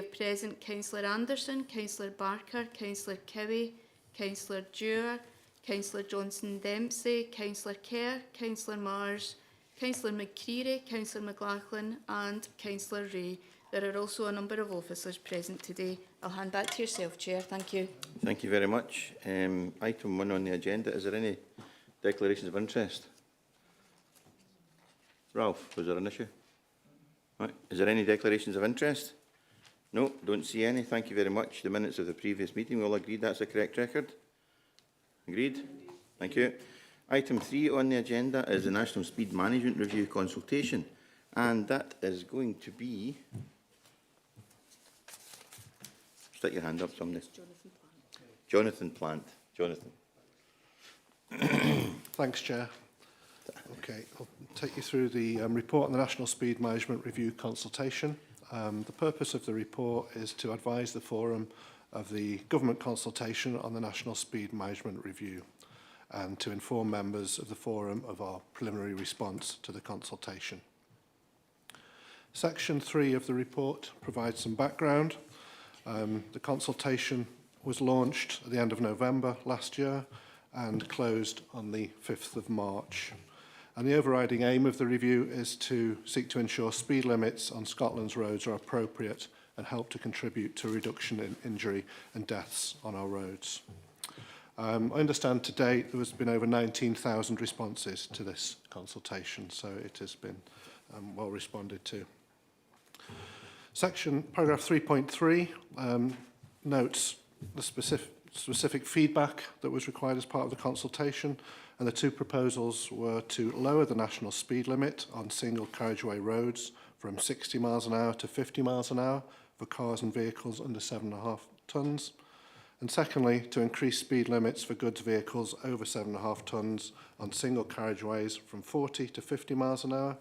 have present Councillor Anderson, Councillor Barker, Councillor Cowie, Councillor Dewar, Councillor Johnson-Dempsey, Councillor Kerr, Councillor Mars, Councillor McCreary, Councillor McLaughlin and Councillor Ray. There are also a number of officers present today. I'll hand back to yourself, Chair. Thank you. Thank you very much. Item 1 on the agenda. Is there any declarations of interest? Ralph, was there an issue? Right. Is there any declarations of interest? No, don't see any. Thank you very much. The minutes of the previous meeting, we all agreed that's a correct record? Agreed? Thank you. Item 3 on the agenda is the National Speed Management Review consultation, and that is going to be... Stick your hand up, somebody. Jonathan Plant. Jonathan. Thanks, Chair. Okay, I'll take you through the report on the National Speed Management Review consultation. The purpose of the report is to advise the Forum of the government consultation on the National Speed Management Review and to inform members of the Forum of our preliminary response to the consultation. Section 3 of the report provides some background. The consultation was launched at the end of November last year and closed on the 5th of March. And the overriding aim of the review is to seek to ensure speed limits on Scotland's roads are appropriate and help to contribute to a reduction in injury and deaths on our roads. I understand to date there has been over 19,000 responses to this consultation, so it has been well responded to. Paragraph 3.3 notes the specific feedback that was required as part of the consultation, and the two proposals were to lower the national speed limit on single carriageway roads from 60 miles an hour to 50 miles an hour for cars and vehicles under 7.5 tonnes, and secondly, to increase speed limits for goods vehicles over 7.5 tonnes on single carriageways from 40 to 50 miles an hour,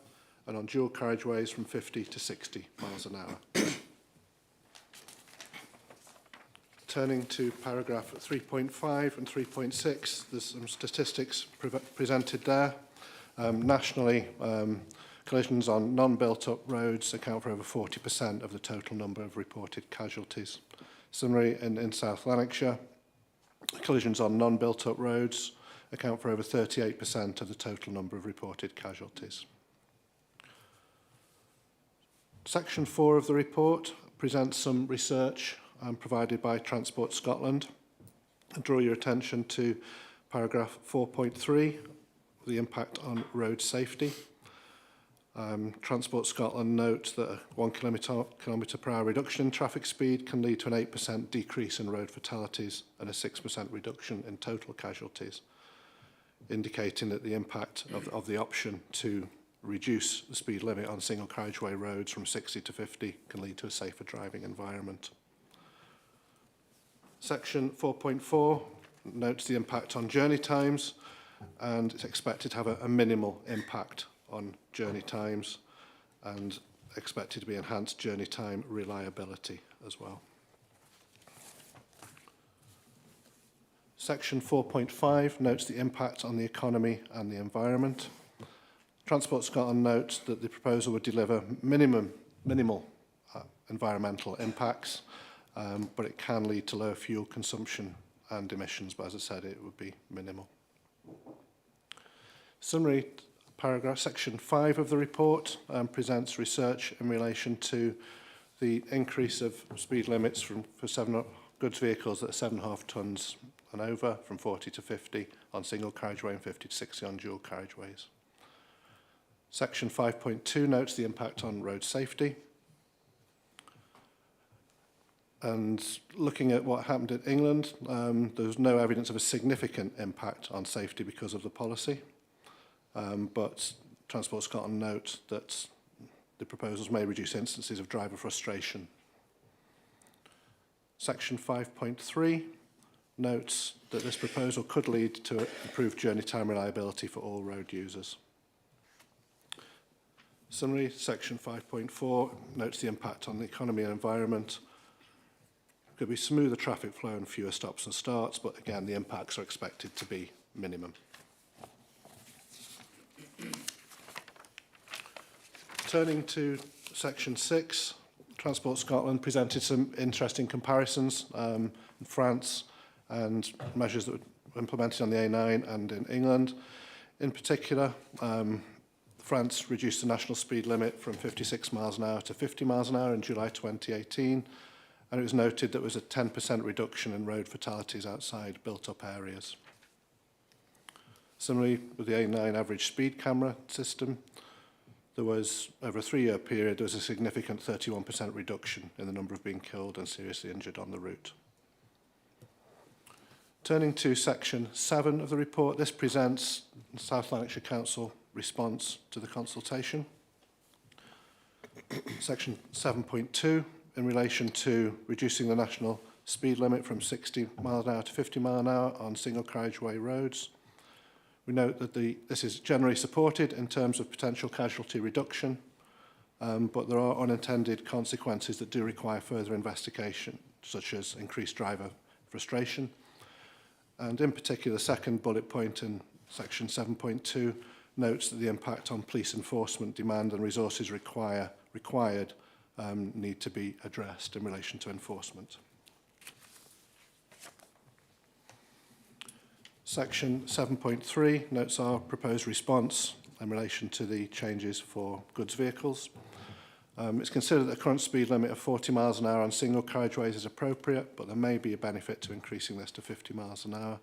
and on dual carriageways from 50 to 60 miles an hour. Turning to paragraph 3.5 and 3.6, there's some statistics presented there. Nationally, collisions on non-built-up roads account for over 40% of the total number of reported casualties. Similarly, in South Lanarkshire, collisions on non-built-up roads account for over 38% of the total number of reported casualties. Section 4 of the report presents some research provided by Transport Scotland. I draw your attention to paragraph 4.3, the impact on road safety. Transport Scotland notes that a 1 kilometre per hour reduction in traffic speed can lead to an 8% decrease in road fatalities and a 6% reduction in total casualties, indicating that the impact of the option to reduce the speed limit on single carriageway roads from 60 to 50 can lead to a safer driving environment. Section 4.4 notes the impact on journey times, and it's expected to have a minimal impact on journey times and expected to be enhanced journey time reliability as well. Section 4.5 notes the impact on the economy and the environment. Transport Scotland notes that the proposal would deliver minimal environmental impacts, but it can lead to lower fuel consumption and emissions, but as I said, it would be minimal. Summary section 5 of the report presents research in relation to the increase of speed limits for goods vehicles that are 7.5 tonnes and over from 40 to 50 on single carriageway and 50 to 60 on dual carriageways. Section 5.2 notes the impact on road safety. And looking at what happened in England, there was no evidence of a significant impact on safety because of the policy. But Transport Scotland notes that the proposals may reduce instances of driver frustration. Section 5.3 notes that this proposal could lead to improved journey time reliability for all road users. Summary, section 5.4 notes the impact on the economy and environment. Could be smoother traffic flow and fewer stops and starts, but again, the impacts are expected to be minimum. Turning to section 6, Transport Scotland presented some interesting comparisons in France and measures that were implemented on the A9 and in England. In particular, France reduced the national speed limit from 56 miles an hour to 50 miles an hour in July 2018, and it was noted that there was a 10% reduction in road fatalities outside built-up areas. Similarly, with the A9 average speed camera system, there was, over a 3-year period, there was a significant 31% reduction in the number of being killed and seriously injured on the route. Turning to section 7 of the report, this presents South Lanarkshire Council response to the consultation. Section 7.2, in relation to reducing the national speed limit from 60 miles an hour to 50 miles an hour on single carriageway roads. We note that this is generally supported in terms of potential casualty reduction, but there are unintended consequences that do require further investigation, such as increased driver frustration. And in particular, the second bullet point in section 7.2 notes that the impact on police enforcement demand and resources required need to be addressed in relation to enforcement. Section 7.3 notes our proposed response in relation to the changes for goods vehicles. It's considered that the current speed limit of 40 miles an hour on single carriageways is appropriate, but there may be a benefit to increasing this to 50 miles an hour.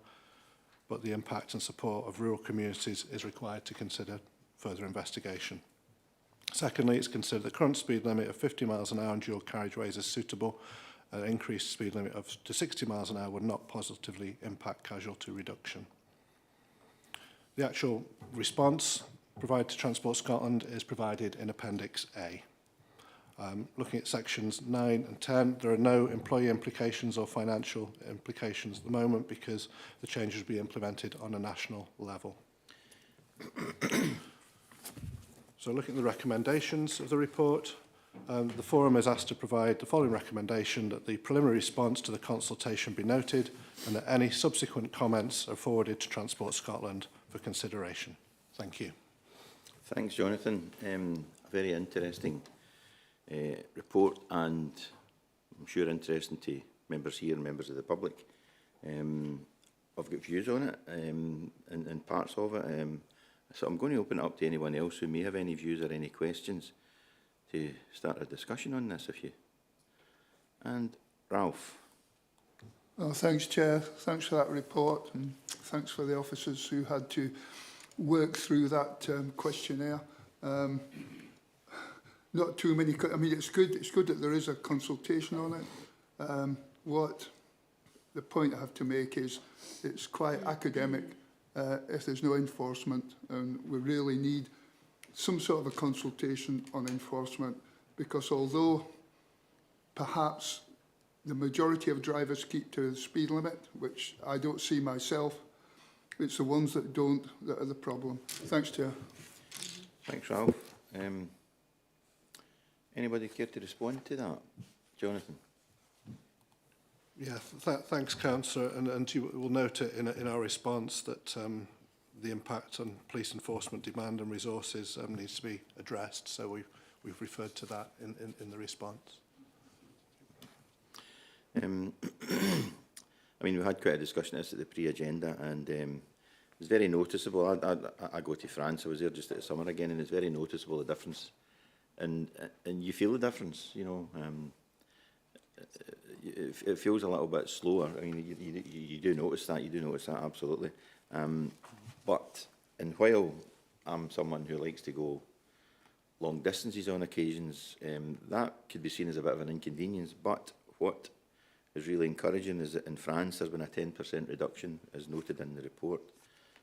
But the impact and support of rural communities is required to consider further investigation. Secondly, it's considered the current speed limit of 50 miles an hour on dual carriageways is suitable. An increased speed limit to 60 miles an hour would not positively impact casualty reduction. The actual response provided to Transport Scotland is provided in Appendix A. Looking at sections 9 and 10, there are no employee implications or financial implications at the moment because the changes will be implemented on a national level. So looking at the recommendations of the report, the Forum is asked to provide the following recommendation: that the preliminary response to the consultation be noted and that any subsequent comments are forwarded to Transport Scotland for consideration. Thank you. Thanks, Jonathan. A very interesting report, and I'm sure interesting to members here and members of the public. I've got views on it and parts of it. So I'm going to open it up to anyone else who may have any views or any questions to start a discussion on this, if you. And Ralph. Well, thanks, Chair. Thanks for that report, and thanks for the officers who had to work through that questionnaire. Not too many. I mean, it's good. It's good that there is a consultation on it. What the point I have to make is it's quite academic if there's no enforcement, and we really need some sort of a consultation on enforcement, because although perhaps the majority of drivers keep to the speed limit, which I don't see myself, it's the ones that don't that are the problem. Thanks, Chair. Thanks, Ralph. Anybody care to respond to that? Jonathan? Yeah, thanks, Councillor. And you will note it in our response that the impact on police enforcement demand and resources needs to be addressed. So we've referred to that in the response. I mean, we had quite a discussion on this at the pre-agenda, and it's very noticeable. I go to France. I was there just at the summer again, and it's very noticeable, the difference. And you feel the difference, you know. It feels a little bit slower. I mean, you do notice that. You do notice that, absolutely. And while I'm someone who likes to go long distances on occasions, that could be seen as a bit of an inconvenience. But what is really encouraging is that in France there's been a 10% reduction, as noted in the report.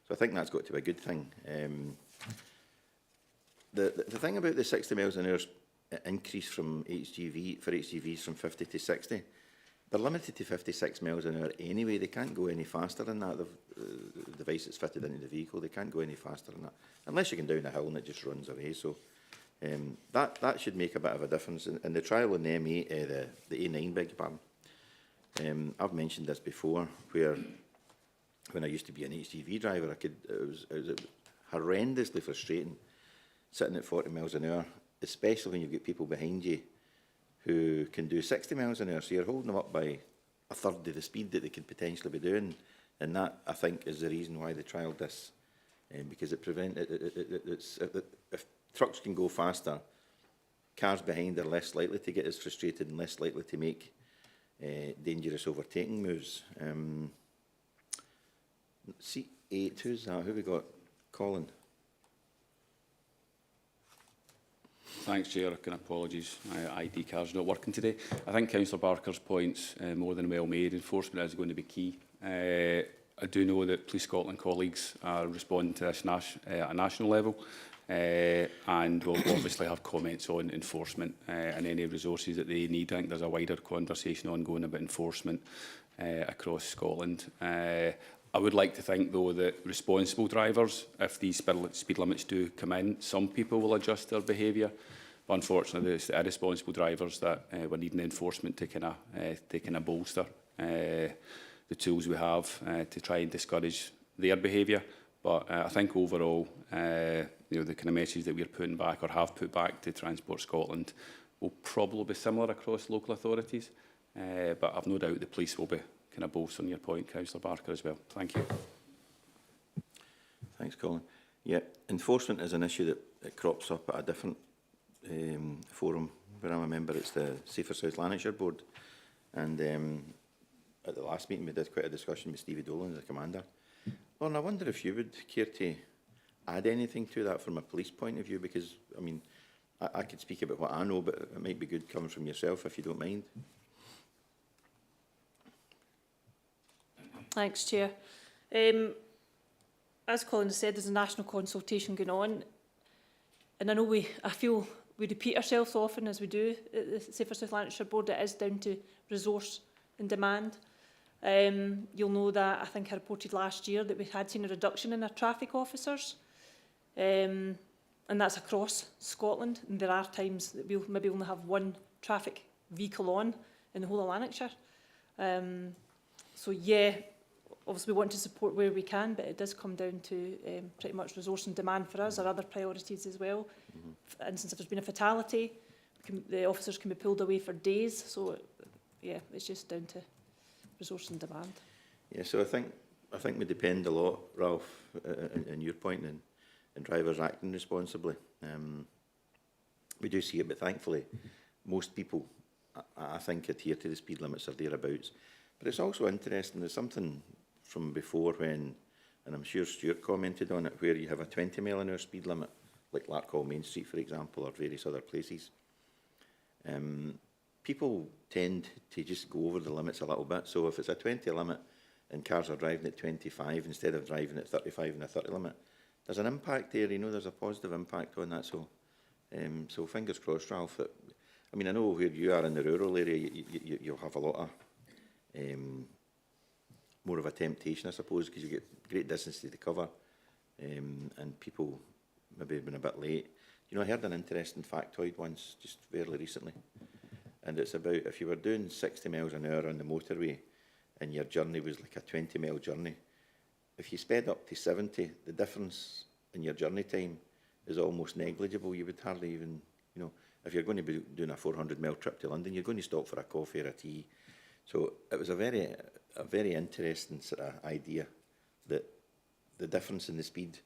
So I think that's got to be a good thing. The thing about the 60 miles an hour increase from HGVs from 50 to 60, they're limited to 56 miles an hour anyway. They can't go any faster than that. The device that's fitted into the vehicle, they can't go any faster than that, unless you can down a hill and it just runs away. So that should make a bit of a difference. And the trial on the the A9, beg your pardon, I've mentioned this before, where when I used to be an HGV driver, it was horrendously frustrating sitting at 40 miles an hour, especially when you've got people behind you who can do 60 miles an hour. So you're holding them up by a third of the speed that they could potentially be doing. And that, I think, is the reason why they trialled this. Because it if trucks can go faster, cars behind are less likely to get as frustrated and less likely to make dangerous overtaking moves. Seat 8, who's that? Who have we got? Colin. Thanks, Chair. Apologies, my ID card's not working today. I think Councillor Barker's points more than well made. Enforcement is going to be key. I do know that Police Scotland colleagues are responding to this at a national level, and will obviously have comments on enforcement and any resources that they need. I think there's a wider conversation ongoing about enforcement across Scotland. I would like to think, though, that responsible drivers, if these speed limits do come in, some people will adjust their behaviour. But unfortunately, it's the irresponsible drivers that we're needing enforcement to kind of bolster the tools we have to try and discourage their behaviour. But I think overall, you know, the kind of message that we're putting back or have put back to Transport Scotland will probably be similar across local authorities. But I've no doubt the police will be kind of bolstering your point, Councillor Barker, as well. Thank you. Thanks, Colin. Yeah, enforcement is an issue that crops up at a different forum where I'm a member. It's the Safer South Lanarkshire Board. And at the last meeting, we did quite a discussion with Stevie Dolan, the commander. Lauren, I wonder if you would care to add anything to that from a police point of view, because, I mean, I could speak about what I know, but it might be good coming from yourself, if you don't mind. Thanks, Chair. As Colin said, there's a national consultation going on, and I feel we repeat ourselves often as we do at the Safer South Lanarkshire Board. It is down to resource and demand. You'll know that I think I reported last year that we had seen a reduction in our traffic officers, and that's across Scotland. And there are times that we'll maybe only have one traffic vehicle on in the whole of Lanarkshire. So yeah, obviously we want to support where we can, but it does come down to pretty much resource and demand for us, or other priorities as well. For instance, if there's been a fatality, the officers can be pulled away for days. So yeah, it's just down to resource and demand. Yeah, so I think we depend a lot, Ralph, in your point, in drivers acting responsibly. We do see it, but thankfully, most people, I think, adhere to the speed limits or thereabouts. But it's also interesting, there's something from before when, and I'm sure Stuart commented on it, where you have a 20 mile an hour speed limit, like Larkhall Main Street, for example, or various other places. People tend to just go over the limits a little bit. So if it's a 20 limit and cars are driving at 25 instead of driving at 35 and a 30 limit, there's an impact there, you know, there's a positive impact on that. So, so fingers crossed, Ralph. That, I mean, I know where you are in the rural area, you'll have a lot of more of a temptation, I suppose, because you get great distances to cover, and people maybe have been a bit late. You know, I heard an interesting factoid once, just fairly recently, and it's about if you were doing 60 miles an hour on the motorway and your journey was like a 20 mile journey, if you sped up to 70, the difference in your journey time is almost negligible. You would hardly even, you know, if you're going to be doing a 400 mile trip to London, you're going to stop for a coffee or a tea. So it was a very interesting sort of idea that the difference in the speed,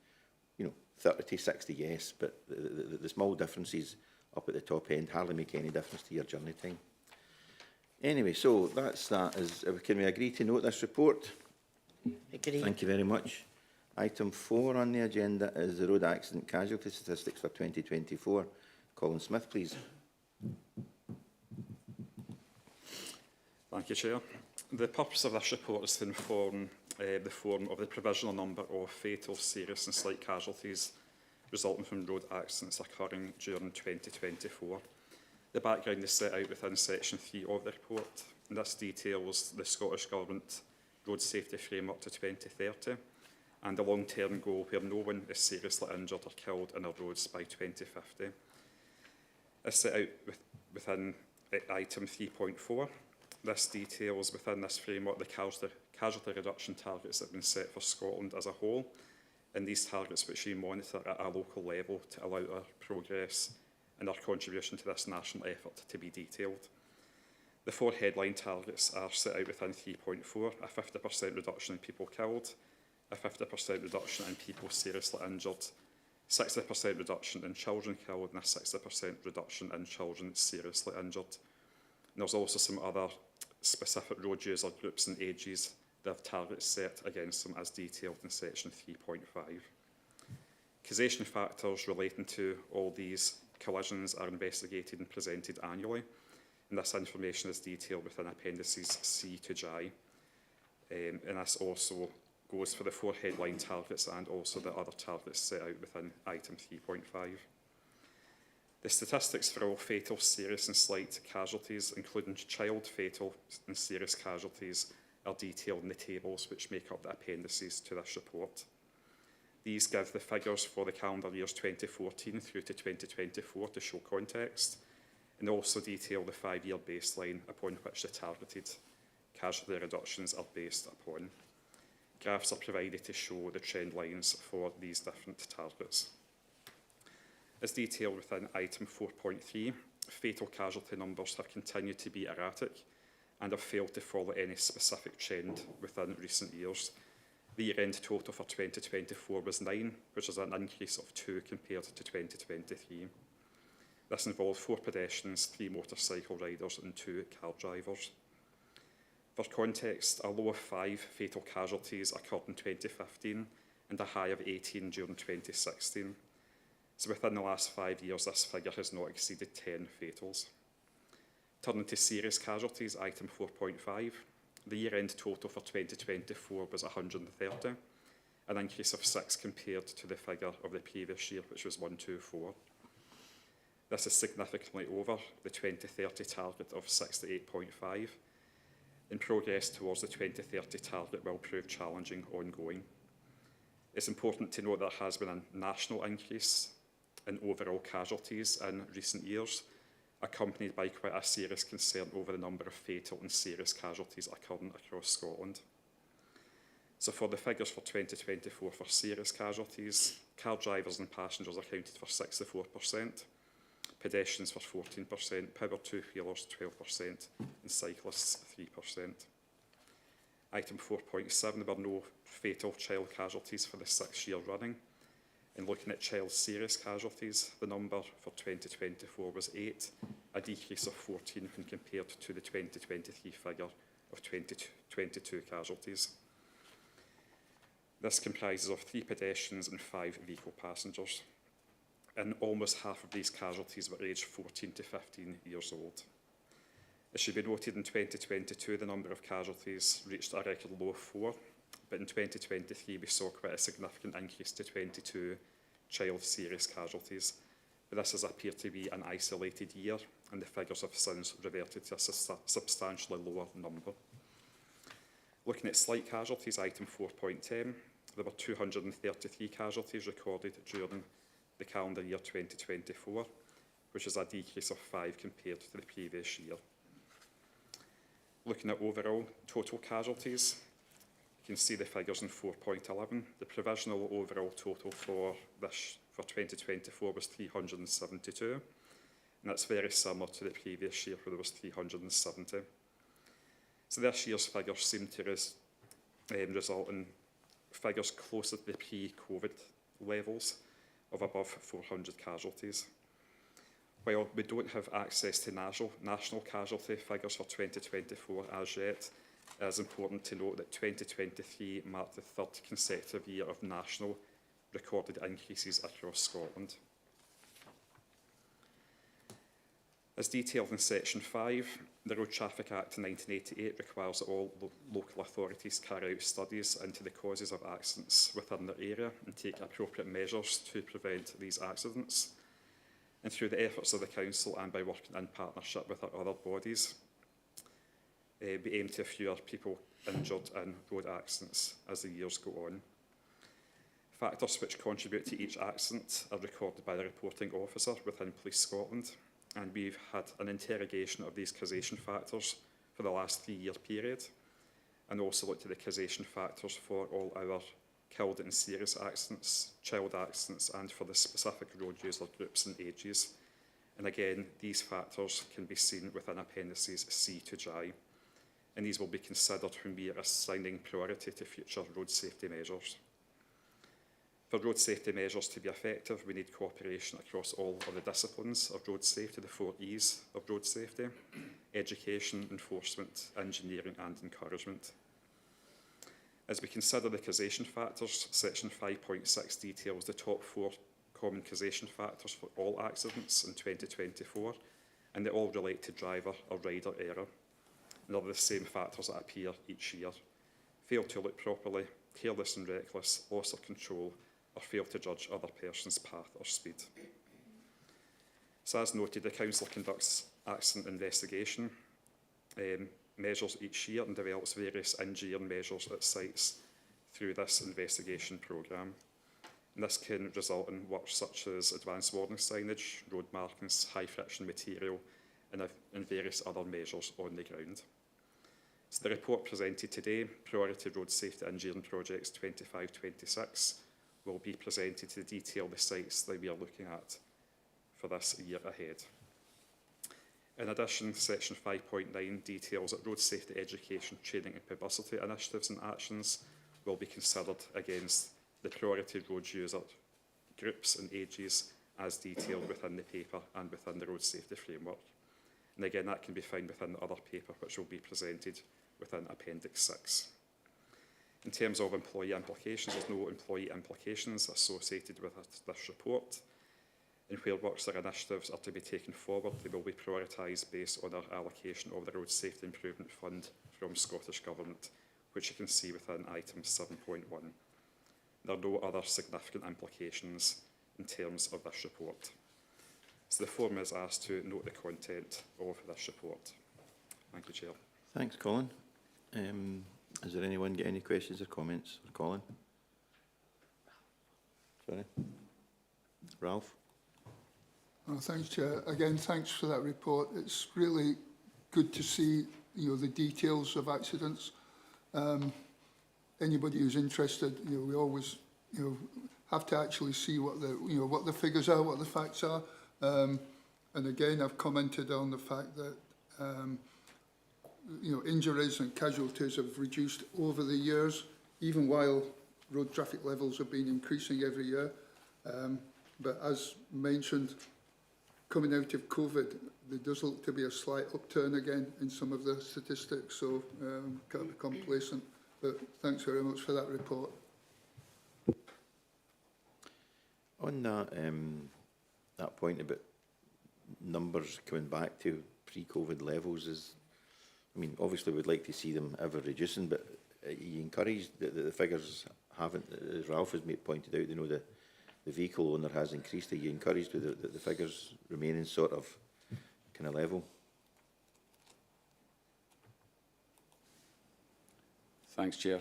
you know, 30 to 60, yes, but the small differences up at the top end hardly make any difference to your journey time. Anyway, so that's that. Can we agree to note this report? Agree. Thank you very much. Item 4 on the agenda is the road accident casualty statistics for 2024. Colin Smith, please. Thank you, Chair. The purpose of this report is to inform the forum of the provisional number of fatal, serious and slight casualties resulting from road accidents occurring during 2024. The background is set out within section 3 of the report, and this details the Scottish Government Road Safety Framework to 2030 and the long-term goal where no one is seriously injured or killed in our roads by 2050. As set out within item 3.4, this details within this framework the casualty reduction targets that have been set for Scotland as a whole, and these targets which we monitor at a local level to allow our progress and our contribution to this national effort to be detailed. The 4 headline targets are set out within 3.4, a 50% reduction in people killed, a 50% reduction in people seriously injured, 60% reduction in children killed, and a 60% reduction in children seriously injured. And there's also some other specific road user groups and ages that have targets set against them as detailed in section 3.5. Causation factors relating to all these collisions are investigated and presented annually, and this information is detailed within appendices C to J. And this also goes for the 4 headline targets and also the other targets set out within item 3.5. The statistics for all fatal, serious and slight casualties, including child fatal and serious casualties, are detailed in the tables which make up the appendices to this report. These give the figures for the calendar years 2014 through to 2024 to show context, and also detail the 5-year baseline upon which the targeted casualty reductions are based upon. Graphs are provided to show the trend lines for these different targets. As detailed within item 4.3, fatal casualty numbers have continued to be erratic and have failed to follow any specific trend within recent years. The year-end total for 2024 was 9, which is an increase of 2 compared to 2023. This involved 4 pedestrians, 3 motorcycle riders and 2 car drivers. For context, a low of 5 fatal casualties occurred in 2015 and a high of 18 during 2016. So within the last 5 years, this figure has not exceeded 10 fatals. Turning to serious casualties, item 4.5, the year-end total for 2024 was 130, an increase of 6 compared to the figure of the previous year, which was 124. This is significantly over the 2030 target of 68.5, and progress towards the 2030 target will prove challenging ongoing. It's important to note there has been a national increase in overall casualties in recent years, accompanied by quite a serious concern over the number of fatal and serious casualties occurring across Scotland. So for the figures for 2024 for serious casualties, car drivers and passengers accounted for 64%, pedestrians for 14%, powered two-wheelers 12%, and cyclists 3%. Item 4.7, there were no fatal child casualties for the 6th year running. And looking at child serious casualties, the number for 2024 was 8, a decrease of 14 when compared to the 2023 figure of 22 casualties. This comprises of 3 pedestrians and 5 vehicle passengers. And almost half of these casualties were aged 14 to 15 years old. It should be noted in 2022 the number of casualties reached a record low of 4, but in 2023 we saw quite a significant increase to 22 child serious casualties. But this has appeared to be an isolated year, and the figures have since reverted to a substantially lower number. Looking at slight casualties, item 4.10, there were 233 casualties recorded during the calendar year 2024, which is a decrease of 5 compared to the previous year. Looking at overall total casualties, you can see the figures in 4.11. The provisional overall total for 2024 was 372, and that's very similar to the previous year where there was 370. So this year's figures seem to result in figures closer to the pre-COVID levels of above 400 casualties. While we don't have access to national casualty figures for 2024 as yet, it is important to note that 2023 marked the 3rd consecutive year of national recorded increases across Scotland. As detailed in section 5, the Road Traffic Act 1988 requires that all local authorities carry out studies into the causes of accidents within their area and take appropriate measures to prevent these accidents. And through the efforts of the Council and by working in partnership with our other bodies, we aim to have fewer people injured in road accidents as the years go on. Factors which contribute to each accident are recorded by the reporting officer within Police Scotland, and we've had an interrogation of these causation factors for the last 3-year period, and also looked at the causation factors for all our killed and serious accidents, child accidents, and for the specific road user groups and ages. And again, these factors can be seen within appendices C to J, and these will be considered when we are assigning priority to future road safety measures. For road safety measures to be effective, we need cooperation across all of the disciplines of road safety, the 4 E's of road safety: education, enforcement, engineering and encouragement. As we consider the causation factors, section 5.6 details the top 4 common causation factors for all accidents in 2024, and they all relate to driver or rider error. And are the same factors that appear each year: fail to look properly, careless and reckless, loss of control, or fail to judge other person's path or speed. So as noted, the Council conducts accident investigation measures each year and develops various engineering measures at sites through this investigation programme. And this can result in work such as advanced warning signage, road markings, high friction material, and various other measures on the ground. So the report presented today, Priority Road Safety Engineering Projects 25-26, will be presented to detail the sites that we are looking at for this year ahead. In addition, section 5.9 details that road safety education, training and publicity initiatives and actions will be considered against the priority road user groups and ages as detailed within the paper and within the road safety framework. And again, that can be found within the other paper, which will be presented within Appendix 6. In terms of employee implications, there's no employee implications associated with this report. And where works or initiatives are to be taken forward, they will be prioritised based on our allocation of the Road Safety Improvement Fund from Scottish Government, which you can see within item 7.1. There are no other significant implications in terms of this report. So the forum is asked to note the content of this report. Thank you, Chair. Thanks, Colin. Has there anyone got any questions or comments for Colin? Sorry. Ralph? Thanks, Chair. Again, thanks for that report. It's really good to see, the details of accidents. Anybody who's interested, we always, have to actually see what the figures are, what the facts are. And again, I've commented on the fact that, injuries and casualties have reduced over the years, even while road traffic levels have been increasing every year. But as mentioned, coming out of COVID, there does look to be a slight upturn again in some of the statistics, so can't be complacent. But thanks very much for that report. On that point about numbers coming back to pre-COVID levels, obviously we'd like to see them ever reducing, but are you encouraged that the figures haven't, as Ralph has pointed out, the vehicle owner has increased? Are you encouraged with the figures remaining sort of kind of level? Thanks, Chair.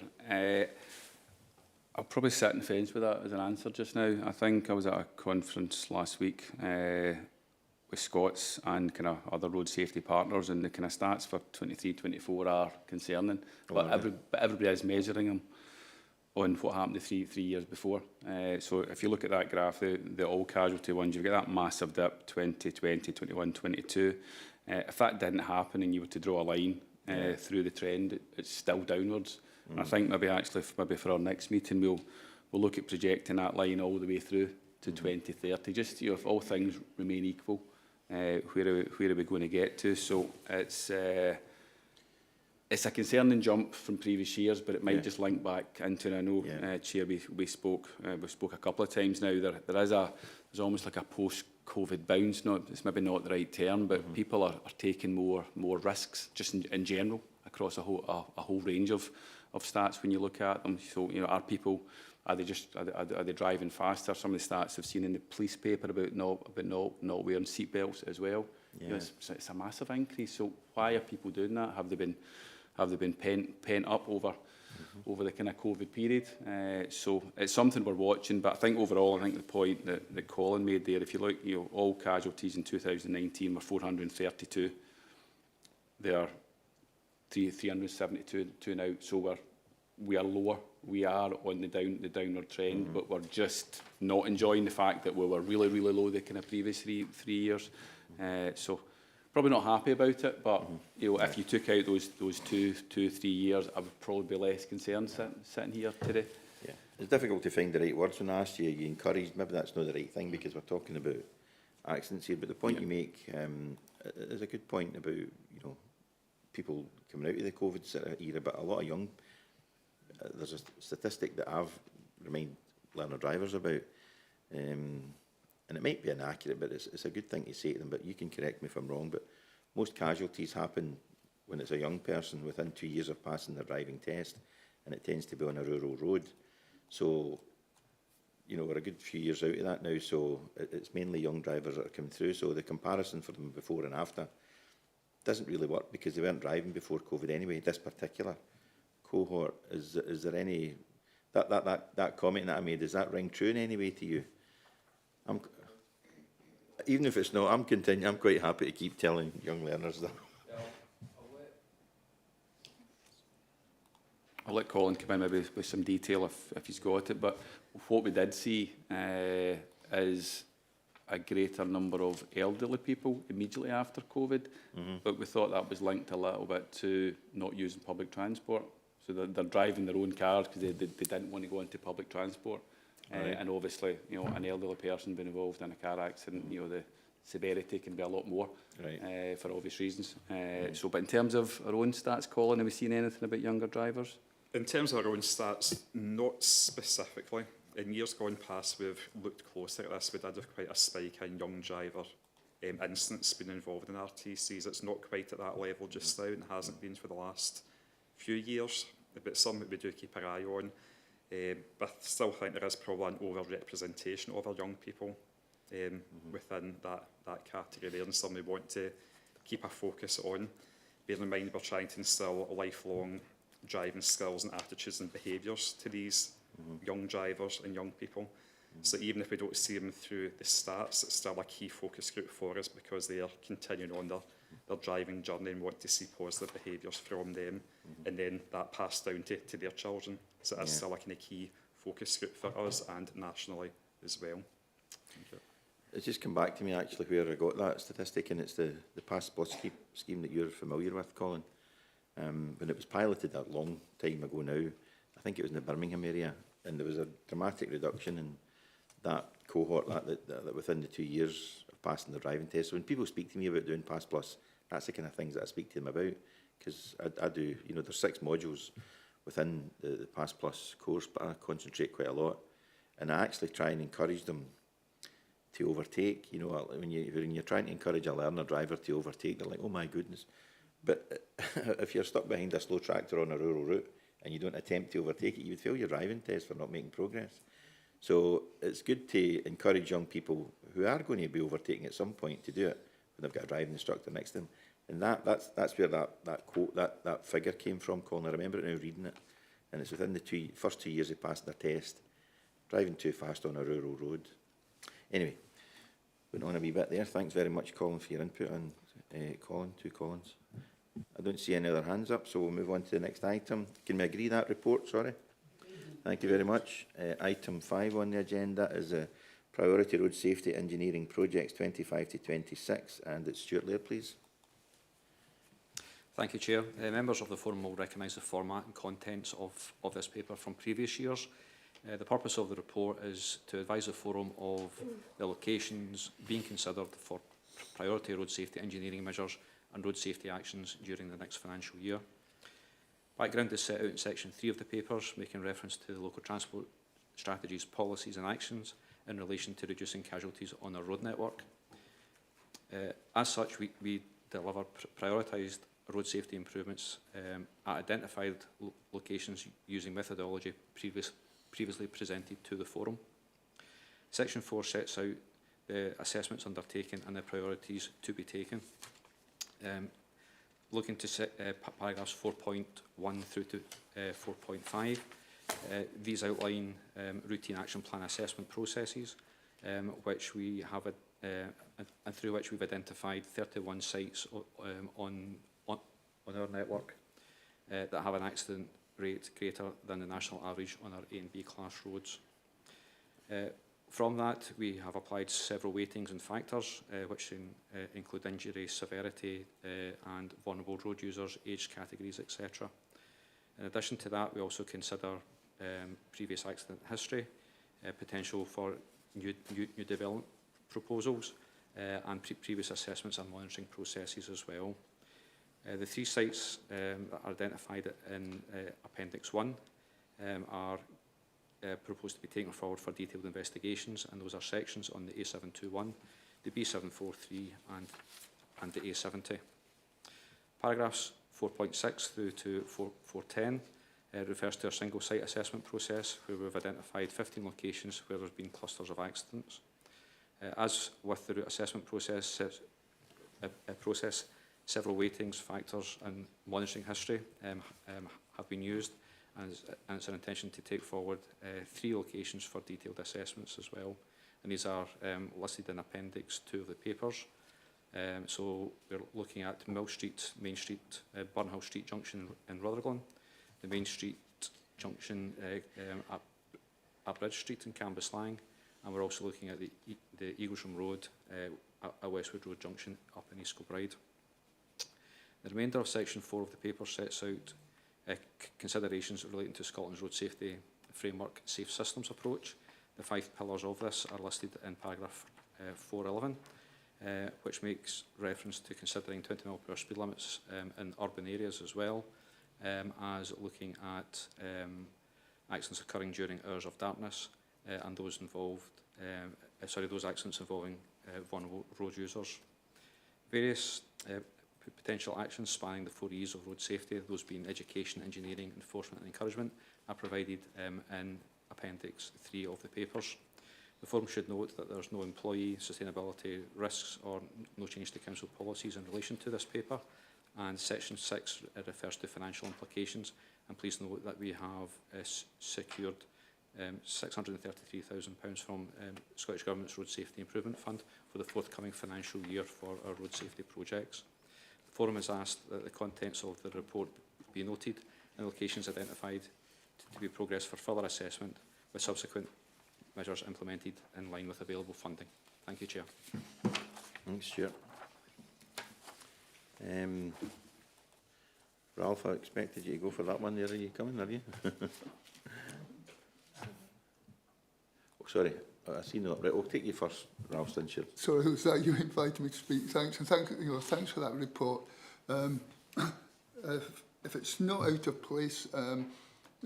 I'll probably sit on the fence with that as an answer just now. I think I was at a conference last week with Scots and kind of other road safety partners, and the kind of stats for 23-24 are concerning. But everybody is measuring them on what happened the three years before. So if you look at that graph, the all casualty ones, you've got that massive dip, 2020, 21, 22. If that didn't happen and you were to draw a line through the trend, it's still downwards. And I think maybe for our next meeting, we'll look at projecting that line all the way through to 2030. Just if all things remain equal, where are we going to get to? So it's a concerning jump from previous years, but it might just link back into, and I know, Chair, we spoke a couple of times now. There's almost like a post-COVID bounce. It's maybe not the right term, but people are taking more risks just in general across a whole range of stats when you look at them. So are they driving faster? Some of the stats I've seen in the police paper about not wearing seatbelts as well. Yeah. It's a massive increase. So why are people doing that? Have they been pent up over the kind of COVID period? So it's something we're watching. But I think overall, the point that Colin made there, if you look, all casualties in 2019 were 432. They are 372 now. So we are lower. We are on the downward trend, but we're just not enjoying the fact that we were really, really low the kind of previous three years. So probably not happy about it, but you know, if you took out those 2 or 3 years, I would probably be less concerned sitting here today. Yeah, it's difficult to find the right words when I asked you. You encouraged, maybe that's not the right thing because we're talking about accidents here, but the point you make is a good point about, you know, people coming out of the COVID sort of era, but a lot of young, there's a statistic that I've reminded learner drivers about, and it might be inaccurate, but it's a good thing to say to them, but you can correct me if I'm wrong, but most casualties happen when it's a young person within 2 years of passing their driving test, and it tends to be on a rural road. So, you know, we're a good few years out of that now, so it's mainly young drivers that are coming through, so the comparison for them before and after doesn't really work because they weren't driving before COVID anyway. This particular cohort, is there any, that comment that I made, does that ring true in any way to you? Even if it's not, I'm quite happy to keep telling young learners that. I'll let Colin come in maybe with some detail if he's got it, but what we did see is a greater number of elderly people immediately after COVID, but we thought that was linked a little bit to not using public transport. So they're driving their own cars because they didn't want to go into public transport. Right. And obviously, you know, an elderly person being involved in a car accident, you know, the severity can be a lot more, right, for obvious reasons. So, but in terms of our own stats, Colin, have we seen anything about younger drivers? In terms of our own stats, not specifically. In years gone past, we've looked closer at this. We did have quite a spike in young driver incidents being involved in RTCs. It's not quite at that level just now and hasn't been for the last few years, but something we do keep our eye on. But I still think there is probably an over-representation of our young people within that category there, and something we want to keep a focus on. Bear in mind we're trying to instill lifelong driving skills and attitudes and behaviours to these young drivers and young people. So even if we don't see them through the stats, it's still a key focus group for us because they are continuing on their driving journey and want to see positive behaviours from them, and then that passed down to their children. So that's still a kind of key focus group for us and nationally as well. It's just come back to me actually where I got that statistic, and it's the Pass Plus scheme that you're familiar with, Colin. When it was piloted a long time ago now, I think it was in the Birmingham area, and there was a dramatic reduction in that cohort that within the 2 years of passing the driving test. So when people speak to me about doing Pass Plus, that's the kind of things that I speak to them about, because I do, you know, there's 6 modules within the Pass Plus course, but I concentrate quite a lot, and I actually try and encourage them to overtake. You know, when you're trying to encourage a learner driver to overtake, they're like, oh my goodness. But if you're stuck behind a slow tractor on a rural route and you don't attempt to overtake it, you would fail your driving test for not making progress. So it's good to encourage young people who are going to be overtaking at some point to do it when they've got a driving instructor next to them. And that's where that quote, that figure came from, Colin. I remember it now, reading it. And it's within the first 2 years of passing their test, driving too fast on a rural road. Anyway, went on a wee bit there. Thanks very much, Colin, for your input on Colin, 2 Collins. I don't see any other hands up, so we'll move on to the next item. Can we agree that report? Sorry. Thank you very much. Item 5 on the agenda is Priority Road Safety Engineering Projects 25 to 26, and it's Stuart Laird, please. Thank you, Chair. Members of the Forum will recognise the format and contents of this paper from previous years. The purpose of the report is to advise the Forum of the locations being considered for priority road safety engineering measures and road safety actions during the next financial year. Background is set out in section 3 of the papers, making reference to the local transport strategies, policies and actions in relation to reducing casualties on our road network. As such, we deliver prioritised road safety improvements at identified locations using methodology previously presented to the Forum. Section 4 sets out the assessments undertaken and the priorities to be taken. Looking to paragraphs 4.1 through to 4.5, these outline routine action plan assessment processes, which we have and through which we've identified 31 sites on our network that have an accident rate greater than the national average on our A and B class roads. From that, we have applied several weightings and factors, which include injury, severity, and vulnerable road users, age categories, etc. In addition to that, we also consider previous accident history, potential for new development proposals, and previous assessments and monitoring processes as well. The 3 sites that are identified in Appendix 1 are proposed to be taken forward for detailed investigations, and those are sections on the A721, the B743 and the A70. Paragraphs 4.6 through to 4.10 refers to our single site assessment process, where we've identified 15 locations where there's been clusters of accidents. As with the route assessment process, several weightings, factors and monitoring history have been used, and it's our intention to take forward 3 locations for detailed assessments as well. And these are listed in Appendix 2 of the papers. So we're looking at Mill Street, Main Street, Burnhill Street Junction in Rutherglen, the Main Street Junction at Bridge Street in Cambuslang, and we're also looking at the Eaglesham Road at Westwood Road Junction up in East Kilbride. The remainder of Section 4 of the paper sets out considerations relating to Scotland's road safety framework safe systems approach. The 5 pillars of this are listed in paragraph 411, which makes reference to considering 20 mph speed limits in urban areas as well, as looking at accidents occurring during hours of darkness and those accidents involving vulnerable road users. Various potential actions spanning the 4 E's of road safety, those being education, engineering, enforcement and encouragement, are provided in Appendix 3 of the papers. The forum should note that there is no employee sustainability risks or no change to council policies in relation to this paper, and Section 6 refers to financial implications, and please note that we have secured £633,000 from Scottish Government's Road Safety Improvement Fund for the forthcoming financial year for our road safety projects. The forum has asked that the contents of the report be noted and locations identified to be progressed for further assessment, with subsequent measures implemented in line with available funding. Thank you, Chair. Thanks, Stuart. Ralph, I expected you to go for that one there. Are you coming, are you? Oh, sorry, I see no. Right, I'll take you first, Ralph Stincher. Sorry, was that you invited me to speak? Thanks, and thanks for that report. If it's not out of place, I'd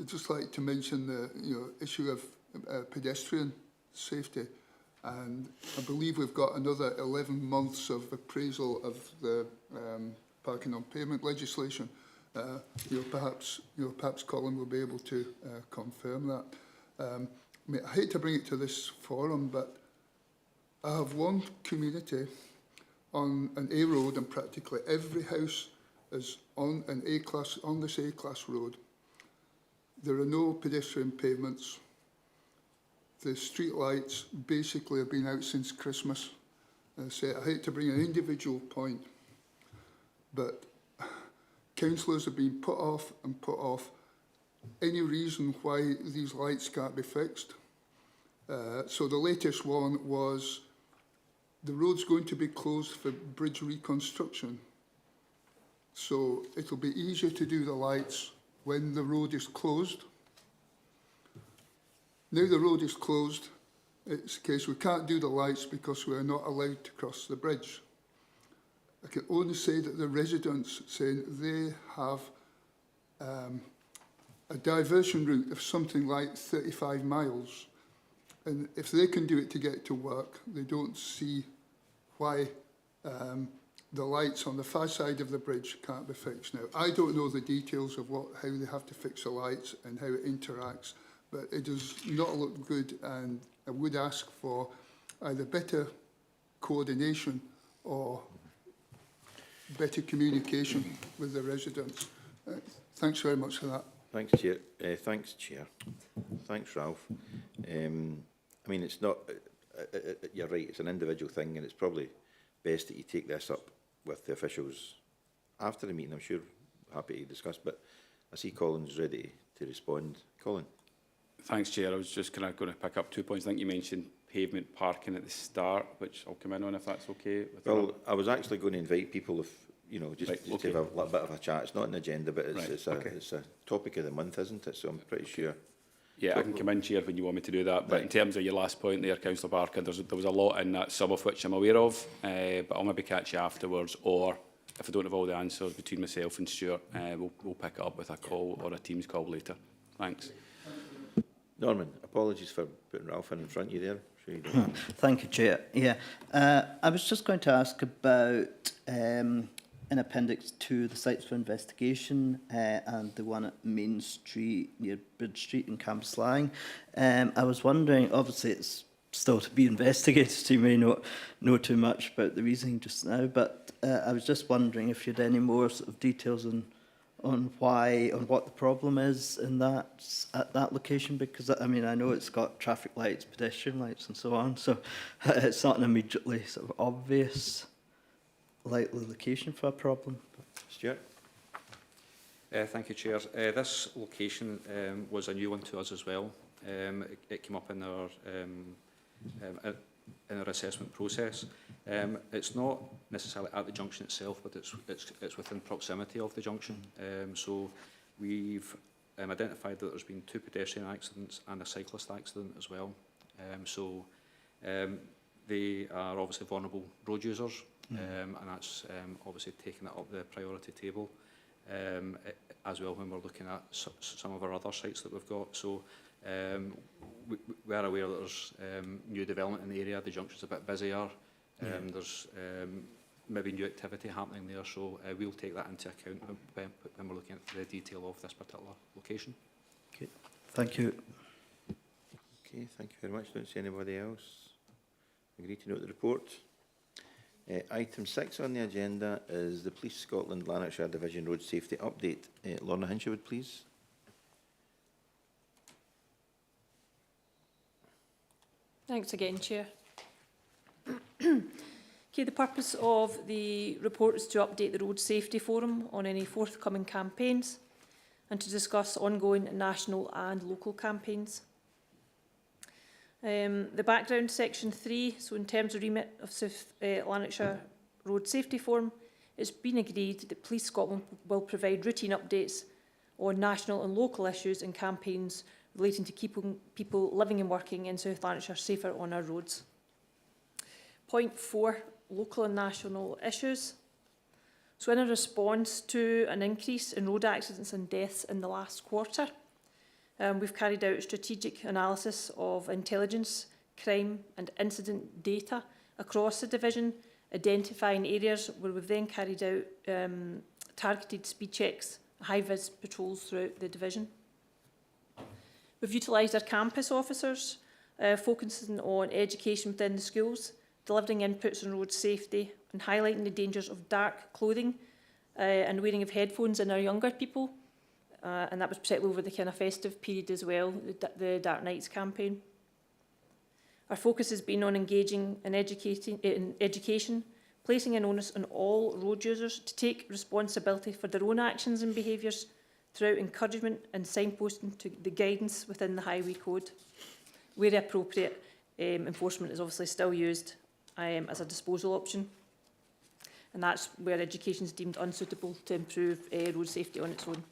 just like to mention the issue of pedestrian safety, and I believe we've got another 11 months of appraisal of the parking on pavement legislation. Perhaps Colin will be able to confirm that. I hate to bring it to this forum, but I have one community on an A road, and practically every house is on an A-class, on this A-class road. There are no pedestrian pavements. The street lights basically have been out since Christmas. I hate to bring an individual point, but councillors have been put off and put off any reason why these lights can't be fixed. So the latest one was the road's going to be closed for bridge reconstruction. So it'll be easier to do the lights when the road is closed. Now the road is closed, it's a case we can't do the lights because we are not allowed to cross the bridge. I can only say that the residents saying they have a diversion route of something like 35 miles. And if they can do it to get to work, they don't see why the lights on the far side of the bridge can't be fixed. Now, I don't know the details of how they have to fix the lights and how it interacts, but it does not look good, and I would ask for either better coordination or better communication with the residents. Thanks very much for that. Thanks, Chair. Thanks, Chair. Thanks, Ralph. I mean, it's not. You're right. It's an individual thing, and it's probably best that you take this up with the officials after the meeting. I'm sure happy to discuss, but I see Colin's ready to respond. Colin. Thanks, Chair. I was just going to pick up 2 points. I think you mentioned pavement parking at the start, which I'll come in on if that's okay. with Well, I was actually going to invite people if, you know, just, Right, just okay. to have a little bit of a chat. It's not an agenda, but it's, Right, it's, okay. it's a topic of the month, isn't it? So I'm pretty sure. Yeah, I can come in, Chair, when you want me to do that. But in Right. terms of your last point there, Councillor Barker, there was a lot in that, some of which I'm aware of, but I'll maybe catch you afterwards, or if I don't have all the answers between myself and Stuart, we'll pick it up with a call or a Teams call later. Thanks. Norman, apologies for putting Ralph in front of you there. Sure you don't. Thank you, Chair. Yeah, I was just going to ask about in Appendix 2, the sites for investigation and the one at Main Street near Bridge Street in Cambuslang. I was wondering, obviously it's still to be investigated, so you may not know too much about the reasoning just now, but I was just wondering if you had any more sort of details on what the problem is in that at that location, because I mean I know it's got traffic lights, pedestrian lights, and so on, so it's not an immediately sort of obvious likely location for a problem. Stuart? Thank you, Chair. This location was a new one to us as well. It came up in our assessment process. It's not necessarily at the junction itself, but it's within proximity of the junction. So we've identified that there's been 2 pedestrian accidents and a cyclist accident as well. They are obviously vulnerable road users, and that's obviously taken it up the priority table, as well when we're looking at some of our other sites that we've got. So we are aware that there's new development in the area. The junction's a bit busier. There's maybe new activity happening there, so we'll take that into account when we're looking at the detail of this particular location. Okay, thank you. Okay, thank you very much. Don't see anybody else. Agree to note the report. Item 6 on the agenda is the Police Scotland Lanarkshire Division Road Safety Update. Lorna Hinshawood, please. Thanks again, Chair. Okay, the purpose of the report is to update the Road Safety Forum on any forthcoming campaigns and to discuss ongoing national and local campaigns. The background, section 3, so in terms of remit of South Lanarkshire Road Safety Forum, it's been agreed that Police Scotland will provide routine updates on national and local issues and campaigns relating to keeping people living and working in South Lanarkshire safer on our roads. Point 4, local and national issues. So in a response to an increase in road accidents and deaths in the last quarter, we've carried out a strategic analysis of intelligence, crime and incident data across the division, identifying areas where we've then carried out targeted speed checks, high-vis patrols throughout the division. We've utilised our campus officers, focusing on education within the schools, delivering inputs on road safety and highlighting the dangers of dark clothing and wearing of headphones in our younger people. And that was particularly over the kind of festive period as well, the Dark Nights campaign. Our focus has been on engaging in education, placing an onus on all road users to take responsibility for their own actions and behaviours throughout encouragement and signposting to the guidance within the Highway Code. Where appropriate, enforcement is obviously still used as a disposal option. And that's where education is deemed unsuitable to improve road safety on its own.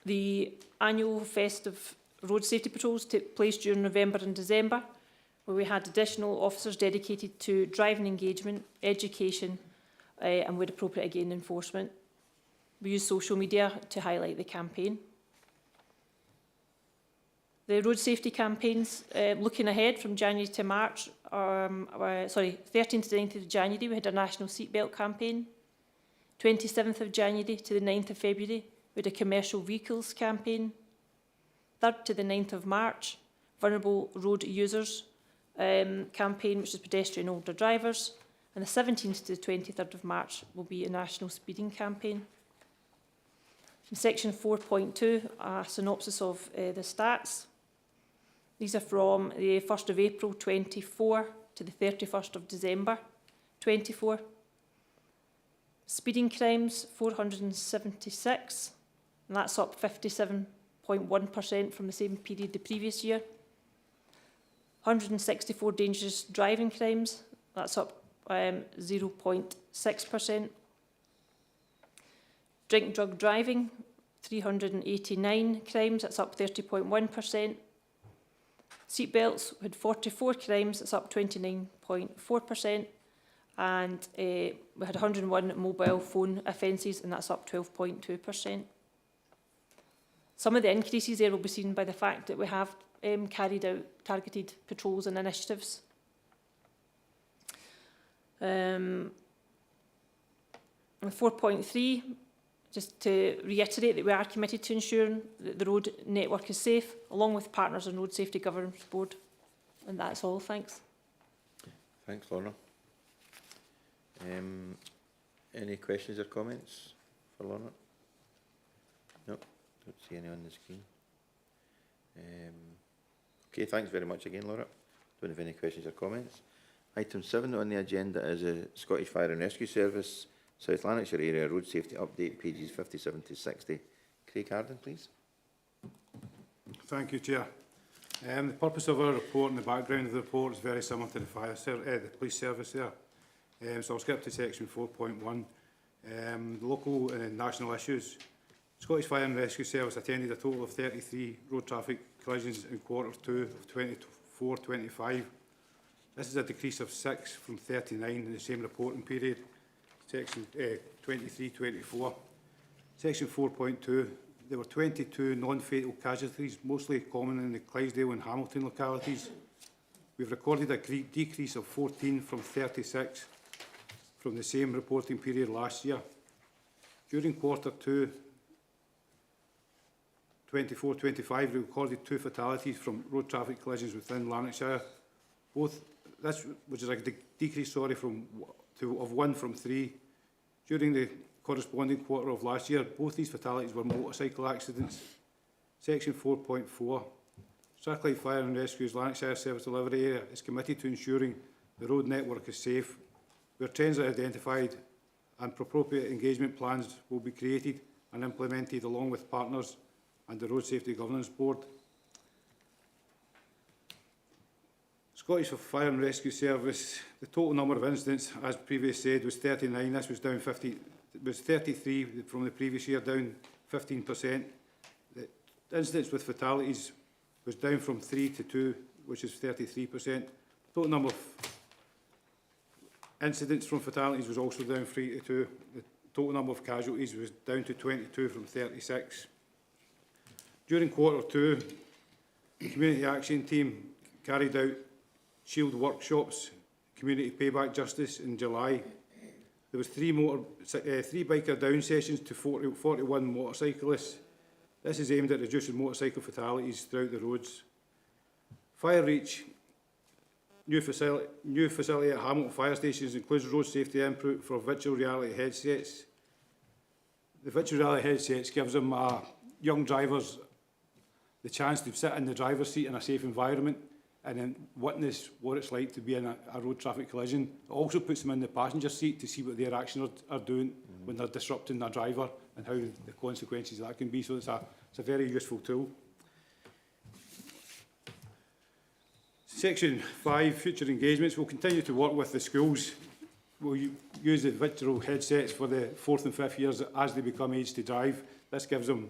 The annual festive road safety patrols took place during November and December, where we had additional officers dedicated to driving engagement, education, and where appropriate again, enforcement. We used social media to highlight the campaign. The road safety campaigns, looking ahead from January to March, 13th to 9th of January, we had a national seatbelt campaign. 27th of January to the 9th of February, we had a commercial vehicles campaign. 3rd to the 9th of March, vulnerable road users campaign, which is pedestrian older drivers. And the 17th to the 23rd of March will be a national speeding campaign. In section 4.2, a synopsis of the stats. These are from the 1st of April 24 to the 31st of December 24. Speeding crimes, 476, and that's up 57% 0.1% from the same period the previous year. 164 dangerous driving crimes, that's up 0.6%. Drink drug driving, 389 crimes, that's up 30.1%. Seatbelts had 44 crimes, that's up 29.4%. And we had 101 mobile phone offences, and that's up 12.2%. Some of the increases there will be seen by the fact that we have carried out targeted patrols and initiatives. 4.3, just to reiterate that we are committed to ensuring that the road network is safe, along with partners on Road Safety Governance Board. And that's all. Thanks. Thanks, Lorna. Any questions or comments for Lorna? No, don't see any on the screen. Okay, thanks very much again, Laura. Don't have any questions or comments. Item 7 on the agenda is a Scottish Fire and Rescue Service South Lanarkshire Area Road Safety Update, pages 57 to 60. Craig Harden, please. Thank you, Chair. The purpose of our report and the background of the report is very similar to the police service there. So I'll skip to section 4.1. The local and national issues. Scottish Fire and Rescue Service attended a total of 33 road traffic collisions in Q2 of 24-25. This is a decrease of 6 from 39 in the same reporting period. Section 23-24. Section 4.2. There were 22 non-fatal casualties, mostly common in the Clydesdale and Hamilton localities. We've recorded a decrease of 14 from 36 from the same reporting period last year. During Q2 24-25, we recorded 2 fatalities from road traffic collisions within Lanarkshire. Which is a decrease, of 1 from 3. During the corresponding quarter of last year, both these fatalities were motorcycle accidents. Section 4.4. Strathclyde Fire and Rescue's Lanarkshire Service Delivery Area is committed to ensuring the road network is safe, where trends are identified and appropriate engagement plans will be created and implemented along with partners and the Road Safety Governance Board. Scottish Fire and Rescue Service, the total number of incidents, as previously said, was 39. This was down 33 from the previous year, down 15%. The incidents with fatalities was down from 3 to 2, which is 33%. Total number of incidents from fatalities was also down 3 to 2. The total number of casualties was down to 22 from 36. During Q2, the Community Action Team carried out shield workshops, community payback justice in July. There was 3 biker down sessions to 41 motorcyclists. This is aimed at reducing motorcycle fatalities throughout the roads. Fire Reach, new facility at Hamilton Fire Stations, includes road safety input for virtual reality headsets. The virtual reality headsets gives them young drivers the chance to sit in the driver's seat in a safe environment and then witness what it's like to be in a road traffic collision. It also puts them in the passenger seat to see what their actions are doing when they're disrupting their driver and how the consequences of that can be. So it's a very useful tool. Section 5, future engagements. We'll continue to work with the schools. We'll use the virtual headsets for the 4th and 5th years as they become age to drive. This gives them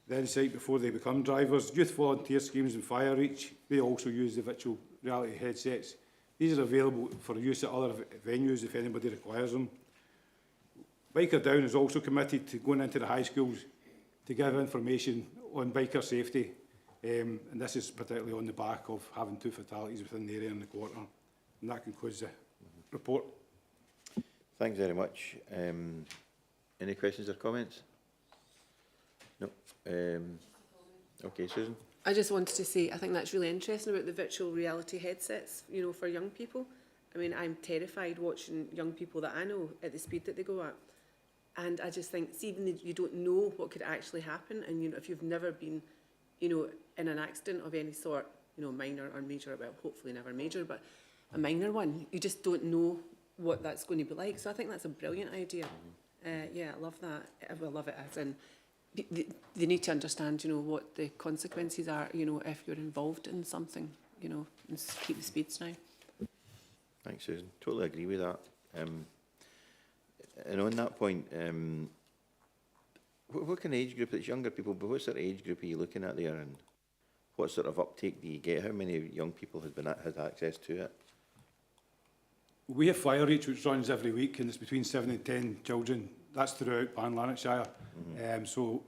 the insight before they become drivers. Youth volunteer schemes and Fire Reach, they also use the virtual reality headsets. These are available for use at other venues if anybody requires them. Biker Down is also committed to going into the high schools to give information on biker safety. And this is particularly on the back of having 2 fatalities within the area in the quarter. And that concludes the report. Thanks very much. Any questions or comments? No. Okay, Susan. I just wanted to say, I think that's really interesting about the virtual reality headsets, you know, for young people. I mean, I'm terrified watching young people that I know at the speed that they go at. And I just think, see, even you don't know what could actually happen. And, you know, if you've never been, you know, in an accident of any sort, you know, minor or major, well, hopefully never major, but a minor one, you just don't know what that's going to be like. So I think that's a brilliant idea. Yeah, I love that. I will love it as in they need to understand, you know, what the consequences are, you know, if you're involved in something, you know, and keep the speeds down. Thanks, Susan. Totally agree with that. And on that point, what kind of age group, it's younger people, but what sort of age group are you looking at there, and what sort of uptake do you get? How many young people had access to it? We have Flyer Reach, which runs every week, and it's between 7 and 10 children. That's throughout Ban Lanarkshire. So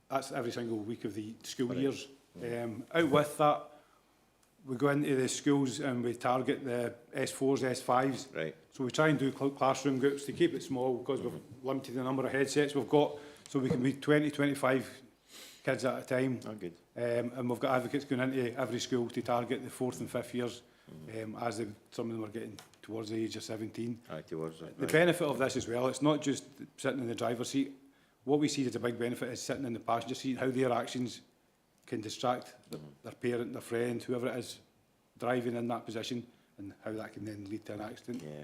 that's every single week of the school years. Out with that, we go into the schools and we target the S4s, S5s. Right. So we try and do classroom groups to keep it small, because we've limited the number of headsets we've got. So we can be 20, 25 kids at a time. Oh, good. And we've got advocates going into every school to target the 4th and 5th years, as some of them are getting towards the age of 17. Towards it. The benefit of this as well, it's not just sitting in the driver's seat. What we see as a big benefit is sitting in the passenger seat, how their actions can distract their parent, their friend, whoever it is driving in that position, and how that can then lead to an accident. Yeah.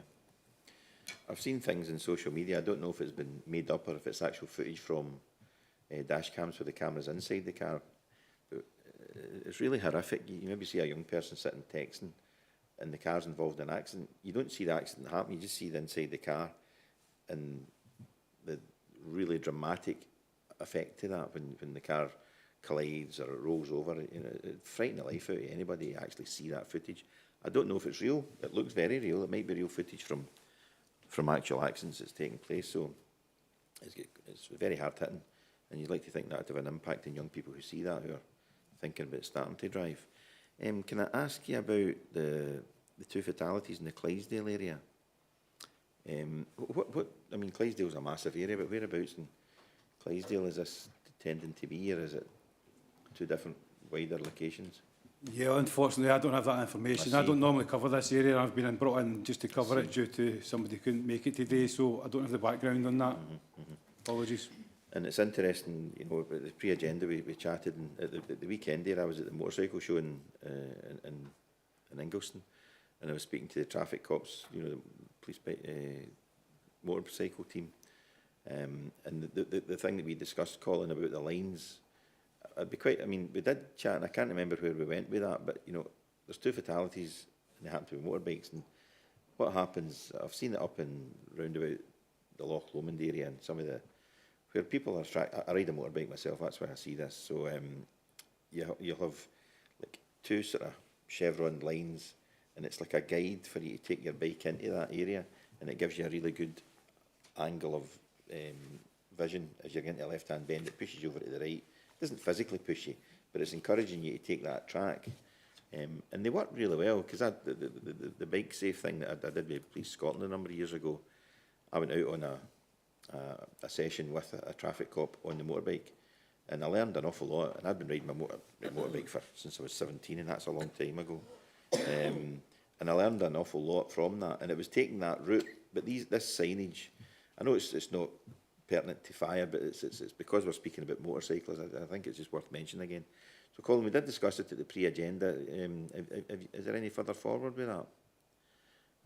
I've seen things in social media. I don't know if it's been made up or if it's actual footage from dash cams with the cameras inside the car. But, it's really horrific. You maybe see a young person sitting texting and the car's involved in an accident. You don't see the accident happen, you just see the inside the car and the really dramatic effect to that when the car collides or it rolls over. You know, it frightens the life out of anybody to actually see that footage. I don't know if it's real. It looks very real. It might be real footage from actual accidents that's taking place. So it's very hard hitting, and you'd like to think that would have an impact on young people who see that, who are thinking about starting to drive. Can I ask you about the 2 fatalities in the Clydesdale area? I mean, Clydesdale's a massive area, but whereabouts in Clydesdale is this tending to be, or is it 2 different wider locations? Yeah, unfortunately, I don't have that information. I don't normally cover this area. I've been brought in just to cover it due to somebody who couldn't make it today, so I don't have the background on that. Apologies. And it's interesting, you know, the pre-agenda we chatted, and at the weekend there I was at the motorcycle show in Ingliston, and I was speaking to the traffic cops, you know, the police motorcycle team, and the thing that we discussed, Colin, about the lines, I'd be quite, I mean, we did chat, and I can't remember where we went with that, but, you know, there's 2 fatalities, and they happen to be motorbikes, and what happens, I've seen it up in round about the Loch Lomond area, and some of the, where people are, I ride a motorbike myself, that's why I see this, so you'll have like 2 sort of chevron lines, and it's like a guide for you to take your bike into that area, and it gives you a really good angle of vision as you're getting to a left-hand bend. It pushes you over to the right. It doesn't physically push you, but it's encouraging you to take that track. And they work really well, because the bike safe thing that I did with Police Scotland a number of years ago, I went out on a session with a traffic cop on the motorbike, and I learned an awful lot. And I'd been riding my motorbike since I was 17, and that's a long time ago. And I learned an awful lot from that, and it was taking that route. But this signage, I know it's not pertinent to fire, but it's because we're speaking about motorcyclists, I think it's just worth mentioning again. So, Colin, we did discuss it at the pre-agenda. Is there any further forward with that?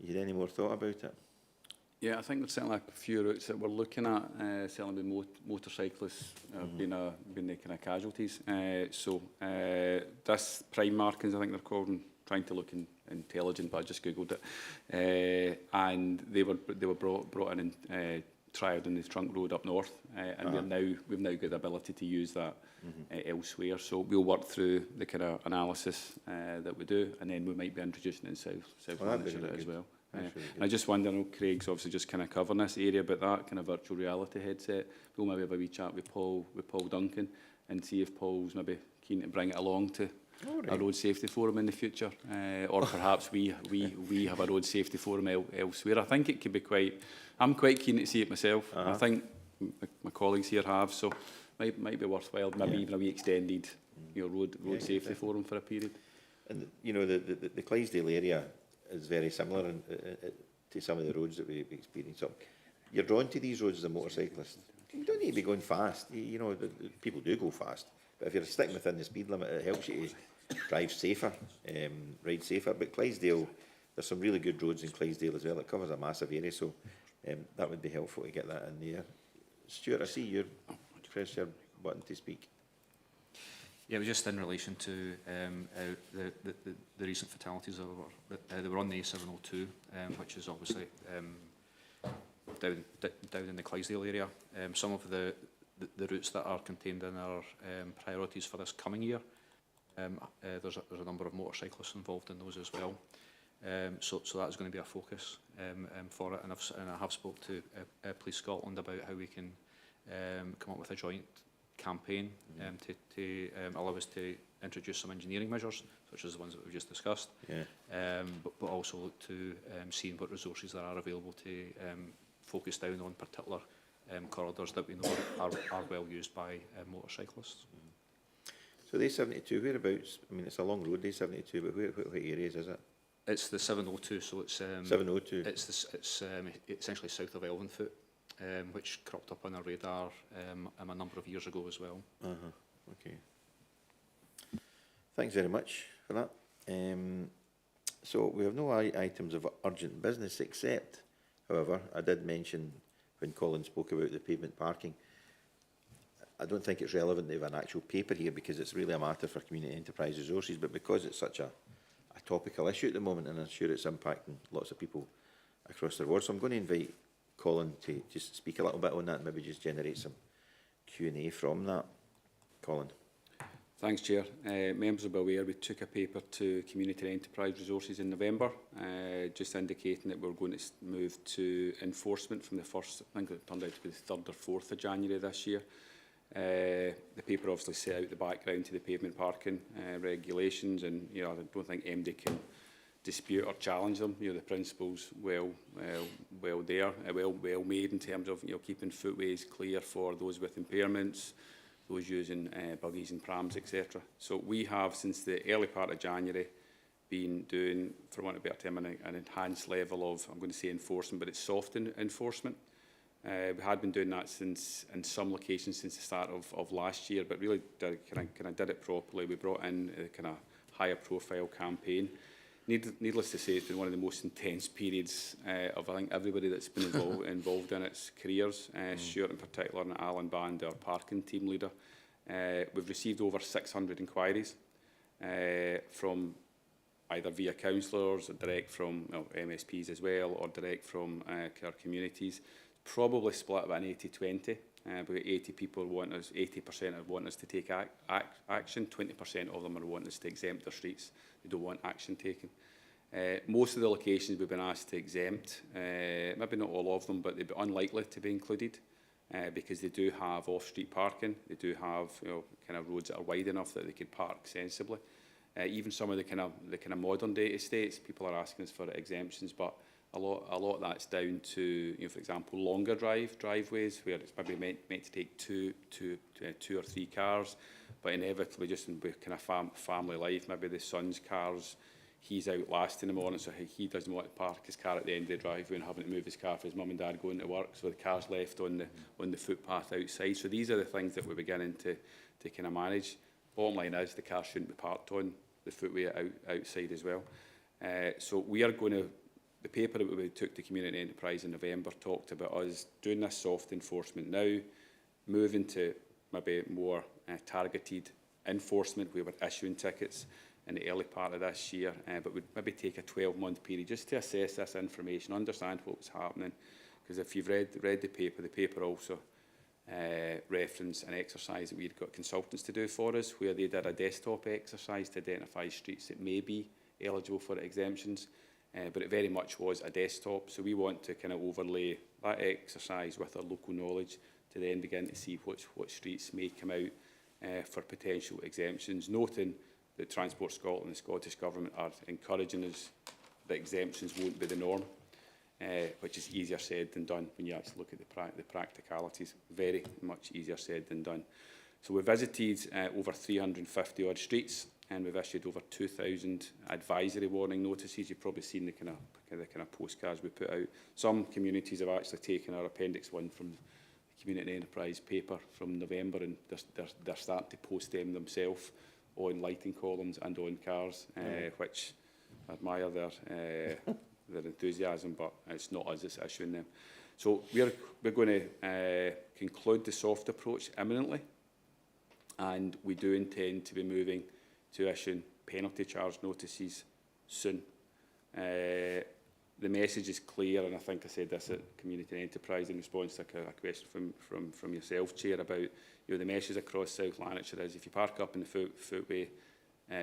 You had any more thought about it? Yeah, I think there's certainly a few routes that we're looking at, certainly with motorcyclists being the kind of casualties. So this prime markings, I think they're called, and trying to look intelligent, but I just googled it, and they were brought in and tried on the trunk road up north, and we've now got the ability to use that elsewhere. So we'll work through the kind of analysis that we do, and then we might be introducing it in South Lanarkshire really as well. Really and I just wonder, I know Craig's obviously just kind of covering this area, but that kind of virtual reality headset, we'll maybe have a wee chat with Paul Duncan and see if Paul's maybe keen to bring it along to a road safety forum in the future, or perhaps we have a road safety forum elsewhere. I think it could be I'm quite keen to see it myself. I think my colleagues here have, so might be worthwhile, maybe even a wee extended road safety forum for a period. And you know, the Clydesdale area is very similar to some of the roads that we experience. So you're drawn to these roads as a motorcyclist. You don't need to be going fast. You know, people do go fast, but if you're sticking within the speed limit, it helps you to drive safer, ride safer. But Clydesdale, there's some really good roads in Clydesdale as well. It covers a massive area, so that would be helpful to get that in there. Stuart, I see you're press your button to speak. Yeah, it was just in relation to the recent fatalities that were on the A702, which is obviously down in the Clydesdale area. Some of the routes that are contained in our priorities for this coming year, there's a number of motorcyclists involved in those as well. So that is going to be a focus for it, and I have spoke to Police Scotland about how we can come up with a joint campaign to allow us to introduce some engineering measures, such as the ones that we've just discussed, but also look to seeing what resources there are available to focus down on particular corridors that we know are well used by motorcyclists. So the A72, whereabouts? I mean, it's a long road, the A72, but what areas is it? It's the 702, so it's 702. It's essentially south of Elvenfoot, which cropped up on our radar a number of years ago as well. Okay. Thanks very much for that. So we have no items of urgent business, except, however, I did mention when Colin spoke about the pavement parking, I don't think it's relevant to have an actual paper here because it's really a matter for community enterprise resources, but because it's such a topical issue at the moment, and I'm sure it's impacting lots of people across the board, so I'm going to invite Colin to just speak a little bit on that and maybe just generate some Q&A from that. Colin. Thanks, Chair. Members will be aware we took a paper to Community Enterprise Resources in November, just indicating that we're going to move to enforcement from the 1st, I think it turned out to be the 3rd or 4th of January this year. The paper obviously set out the background to the pavement parking regulations, and I don't think MD can dispute or challenge them. The principles well made in terms of keeping footways clear for those with impairments, those using buggies and prams, etc. So we have, since the early part of January, been doing, for want of a better term, an enhanced level of, I'm going to say enforcement, but it's soft enforcement. We had been doing that in some locations since the start of last year, but really did it properly. We brought in a kind of higher profile campaign. Needless to say, it's been one of the most intense periods of, I think, everybody that's been involved in its careers. Stuart in particular and Alan Band, our parking team leader. We've received over 600 inquiries from either via councillors, or direct from MSPs as well, or direct from our communities. Probably split about an 80-20. We've got 80 people want us, 80% are wanting us to take action, 20% of them are wanting us to exempt their streets. They don't want action taken. Most of the locations we've been asked to exempt, maybe not all of them, but they'd be unlikely to be included because they do have off-street parking. They do have kind of roads that are wide enough that they could park sensibly. Even some of the kind of modern day estates, people are asking us for exemptions, but a lot of that's down to, for example, longer driveways where it's maybe meant to take two or three cars, but inevitably just in kind of family life, maybe the son's cars, he's out last in the morning, so he doesn't want to park his car at the end of the driveway and having to move his car for his mum and dad going to work, so the car's left on the footpath outside. So these are the things that we're beginning to kind of manage. Bottom line is the car shouldn't be parked on the footway outside as well. So we are going to, the paper that we took to Community Enterprise in November talked about us doing this soft enforcement now, moving to maybe more targeted enforcement. We were issuing tickets in the early part of this year, but we'd maybe take a 12-month period just to assess this information, understand what was happening. Because if you've read the paper also referenced an exercise that we'd got consultants to do for us, where they did a desktop exercise to identify streets that may be eligible for exemptions. But it very much was a desktop, so we want to kind of overlay that exercise with our local knowledge to then begin to see what streets may come out for potential exemptions, noting that Transport Scotland and the Scottish Government are encouraging us that exemptions won't be the norm, which is easier said than done when you actually look at the practicalities. Very much easier said than done. So we visited over 350 odd streets, and we've issued over 2,000 advisory warning notices. You've probably seen the kind of postcards we put out. Some communities have actually taken our Appendix 1 from the Community Enterprise paper from November, and they're starting to post them themselves on lighting columns and on cars, which I admire their enthusiasm, but it's not us that's issuing them. So we're going to conclude the soft approach imminently, and we do intend to be moving to issuing penalty charge notices soon. The message is clear, and I think I said this at Community and Enterprise in response to a question from yourself, Chair, about the message across South Lanarkshire is if you park up in the footway,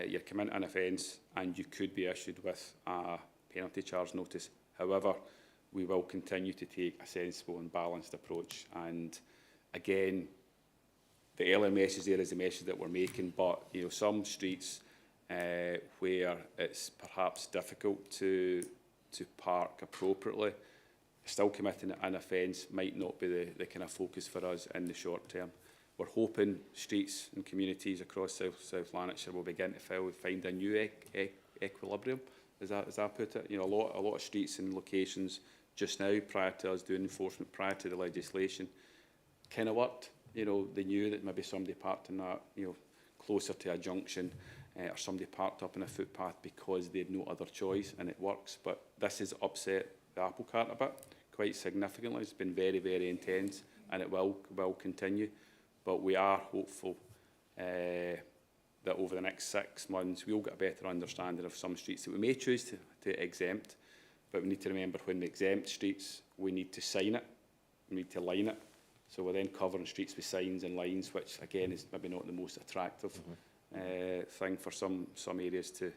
you're committing an offence and you could be issued with a penalty charge notice. However, we will continue to take a sensible and balanced approach. And again, the earlier message there is the message that we're making, but some streets where it's perhaps difficult to park appropriately, still committing an offence might not be the kind of focus for us in the short term. We're hoping streets and communities across South Lanarkshire will begin to find a new equilibrium, as I put it. A lot of streets and locations just now, prior to us doing enforcement, prior to the legislation, kind of worked. They knew that maybe somebody parked in that, closer to a junction, or somebody parked up in a footpath because they had no other choice, and it works. But this has upset the apple cart a bit, quite significantly. It's been very, very intense, and it will continue. But we are hopeful that over the next 6 months, we'll get a better understanding of some streets that we may choose to exempt. But we need to remember, when we exempt streets, we need to sign it, we need to line it. So we're then covering streets with signs and lines, which again is maybe not the most attractive thing for some areas to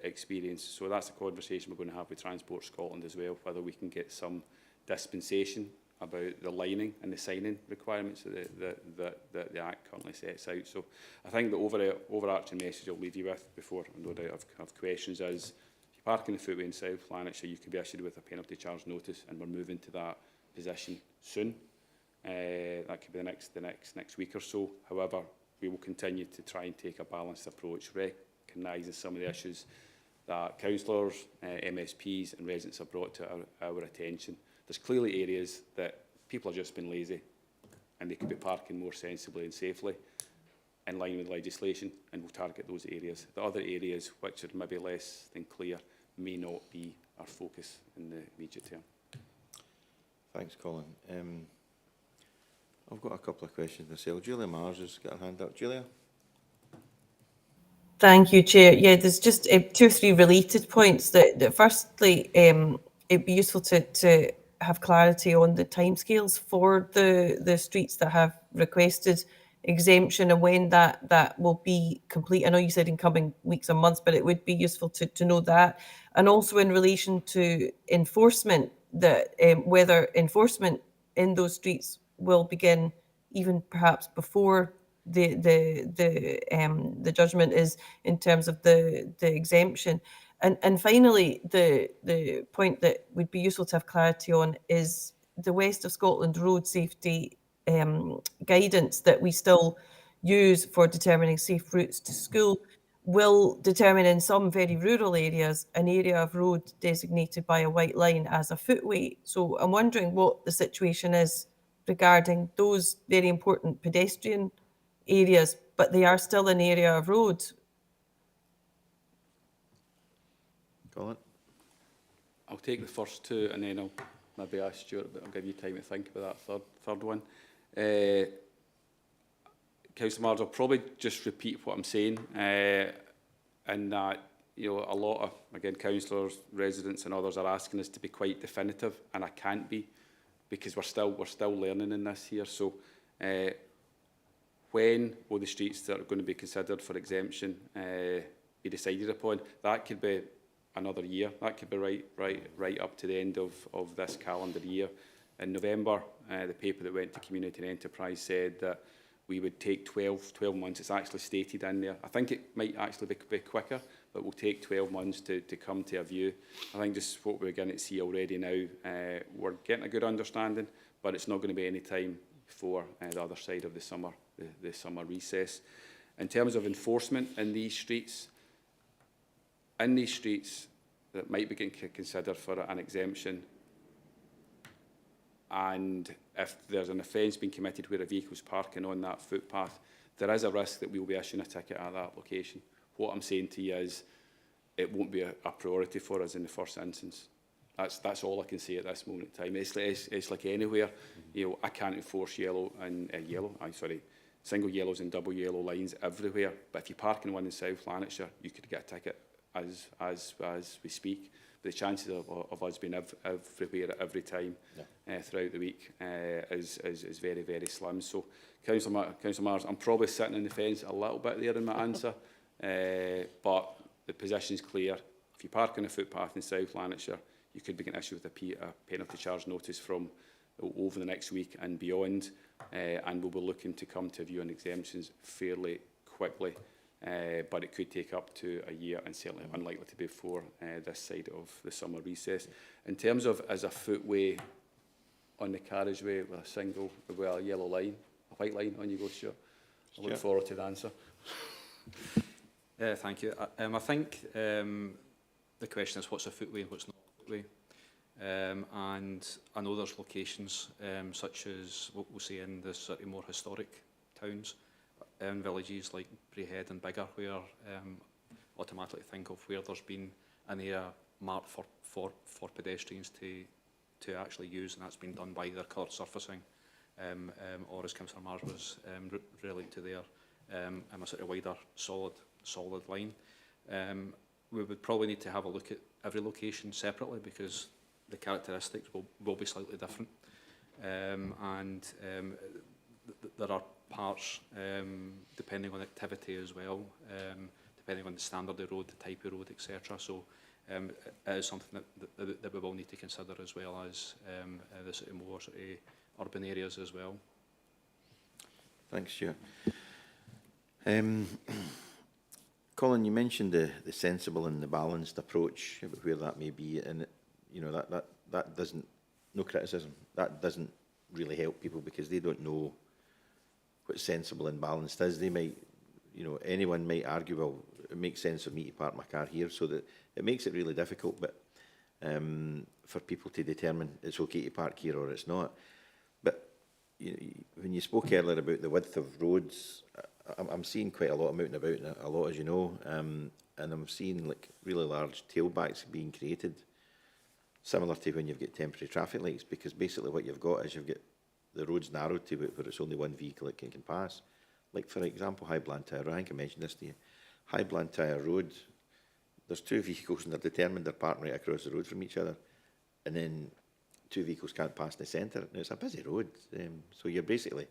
experience. So that's a conversation we're going to have with Transport Scotland as well, whether we can get some dispensation about the lining and the signing requirements that the Act currently sets out. So I think the overarching message I'll leave you with, before no doubt have questions, is if you park in the footway in South Lanarkshire, you could be issued with a penalty charge notice, and we're moving to that position soon. That could be the next week or so. However, we will continue to try and take a balanced approach, recognising some of the issues that councillors, MSPs and residents have brought to our attention. There's clearly areas that people have just been lazy, and they could be parking more sensibly and safely in line with legislation, and we'll target those areas. The other areas, which are maybe less than clear, may not be our focus in the immediate term. Thanks, Colin. I've got a couple of questions myself. Julia Mars has got her hand up. Julia? Thank you, Chair. Yeah, there's just 2 or 3 related points. That firstly, it'd be useful to have clarity on the timescales for the streets that have requested exemption and when that will be complete. I know you said in coming weeks and months, but it would be useful to know that. And also in relation to enforcement, that whether enforcement in those streets will begin even perhaps before the judgment is in terms of the exemption. And finally, the point that would be useful to have clarity on is the West of Scotland road safety guidance that we still use for determining safe routes to school will determine in some very rural areas an area of road designated by a white line as a footway. So I'm wondering what the situation is regarding those very important pedestrian areas, but they are still an area of road. Colin? I'll take the first 2, and then I'll maybe ask Stuart, but I'll give you time to think about that third one. Councillor Mars, I'll probably just repeat what I'm saying, in that a lot of, again, councillors, residents and others are asking us to be quite definitive, and I can't be, because we're still learning in this here. So when will the streets that are going to be considered for exemption be decided upon? That could be another year. That could be right up to the end of this calendar year. In November, the paper that went to Community and Enterprise said that we would take 12 months. It's actually stated in there. I think it might actually be quicker, but we'll take 12 months to come to a view. I think just what we're getting to see already now, we're getting a good understanding, but it's not going to be any time before the other side of the summer recess. In terms of enforcement in these streets that might be considered for an exemption, and if there's an offence being committed where a vehicle's parking on that footpath, there is a risk that we will be issuing a ticket at that location. What I'm saying to you is it won't be a priority for us in the first instance. That's all I can say at this moment in time. It's like anywhere. You know, I can't enforce single yellows and double yellow lines everywhere. But if you park in one in South Lanarkshire, you could get a ticket as we speak. But the chances of us being everywhere at every time throughout the week is very, very slim. So, Councillor Myers, I'm probably sitting on the fence a little bit there in my answer, but the position's clear. If you park on a footpath in South Lanarkshire, you could be getting issued with a penalty charge notice from over the next week and beyond, and we'll be looking to come to a view on exemptions fairly quickly, but it could take up to a year and certainly unlikely to be before this side of the summer recess. In terms of as a footway on the carriageway with a yellow line, a white line, on you go, Stuart. I look forward to the answer. Thank you. I think the question is what's a footway and what's not a footway. And I know there's locations such as what we'll see in the sort of more historic towns and villages like Braehead and Biggar, where automatically think of where there's been an area marked for pedestrians to actually use, and that's been done by either coloured surfacing or, as Councillor Mars was relating to there, a sort of wider solid line. We would probably need to have a look at every location separately because the characteristics will be slightly different, and there are parts depending on activity as well, depending on the standard of the road, the type of road, etc. So it is something that we will need to consider, as well as the sort of more sort of urban areas as well. Thanks, Stuart. Colin, you mentioned the sensible and the balanced approach, where that may be, and you know that doesn't, no criticism, that doesn't really help people because they don't know what sensible and balanced is. They might, you know, anyone might argue, well, it makes sense for me to park my car here, so that it makes it really difficult. But for people to determine it's okay to park here or it's not. But you know, when you spoke earlier about the width of roads, I'm seeing quite a lot of out and about, a lot, as you know, and I'm seeing like really large tailbacks being created, similar to when you've got temporary traffic lights, because basically what you've got is you've got the roads narrowed to where it's only one vehicle that can pass. Like, for example, High Blantyre Road, I think I mentioned this to you. High Blantyre Road, there's two vehicles and they're determined they're parked right across the road from each other, and then two vehicles can't pass in the centre. Now, it's a busy road, so you're basically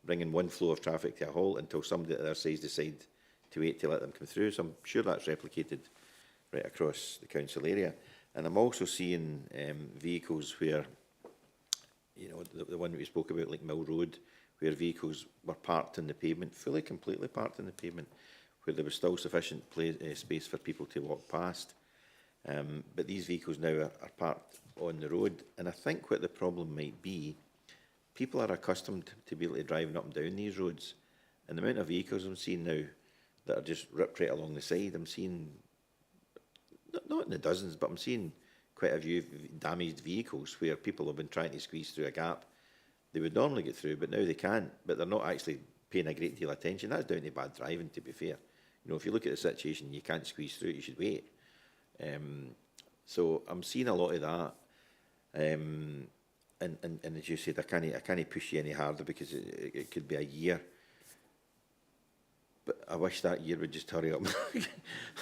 bringing one flow of traffic to a halt until somebody at their side decide to wait to let them come through. So I'm sure that's replicated right across the council area. And I'm also seeing vehicles where, you know, the one that we spoke about, like Mill Road, where vehicles were parked on the pavement, completely parked on the pavement, where there was still sufficient space for people to walk past. But these vehicles now are parked on the road. And I think what the problem might be, people are accustomed to be able to driving up and down these roads. And the amount of vehicles I'm seeing now that are just ripped right along the side, I'm seeing, not in the dozens, but I'm seeing quite a few damaged vehicles where people have been trying to squeeze through a gap. They would normally get through, but now they can't. But they're not actually paying a great deal of attention. That's down to bad driving, to be fair. You know, if you look at the situation, you can't squeeze through it, you should wait. So I'm seeing a lot of that. And as you said, I can't push you any harder because it could be a year. But I wish that year would just hurry up.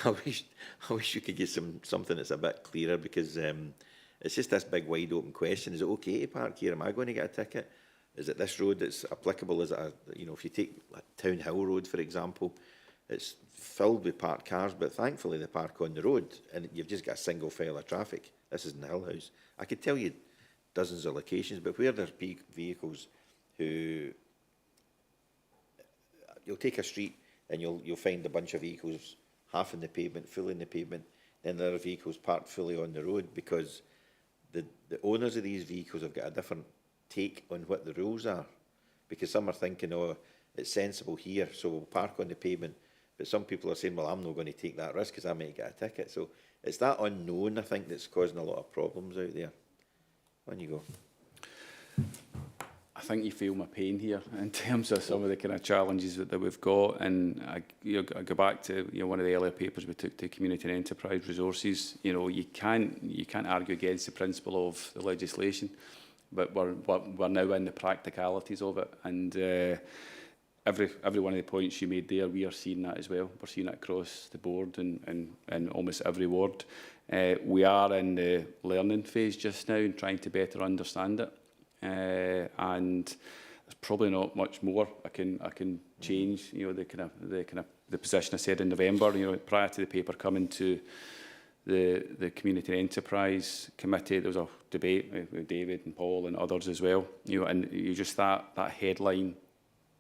I wish you could get something that's a bit clearer, because it's just this big wide open question. Is it okay to park here? Am I going to get a ticket? Is it this road that's applicable? Is it if you take Town Hill Road, for example, it's filled with parked cars, but thankfully they park on the road and you've just got a single file of traffic. This isn't Hill House. I could tell you dozens of locations, but where there's big vehicles who, you'll take a street and you'll find a bunch of vehicles half in the pavement, full in the pavement, then there are vehicles parked fully on the road, because the owners of these vehicles have got a different take on what the rules are. Because some are thinking, oh, it's sensible here, so we'll park on the pavement. But some people are saying, well, I'm not going to take that risk because I might get a ticket. So it's that unknown, I think, that's causing a lot of problems out there. On you go. I think you feel my pain here in terms of some of the kind of challenges that we've got, and I go back to one of the earlier papers we took to community and enterprise resources. You can't argue against the principle of the legislation, but we're now in the practicalities of it, and every one of the points you made there, we are seeing that as well. We're seeing it across the board and almost every ward. We are in the learning phase just now and trying to better understand it. And there's probably not much more I can change. The position I said in November. Prior to the paper coming to the Community and Enterprise Committee, there was a debate with David and Paul and others as well. And you just that headline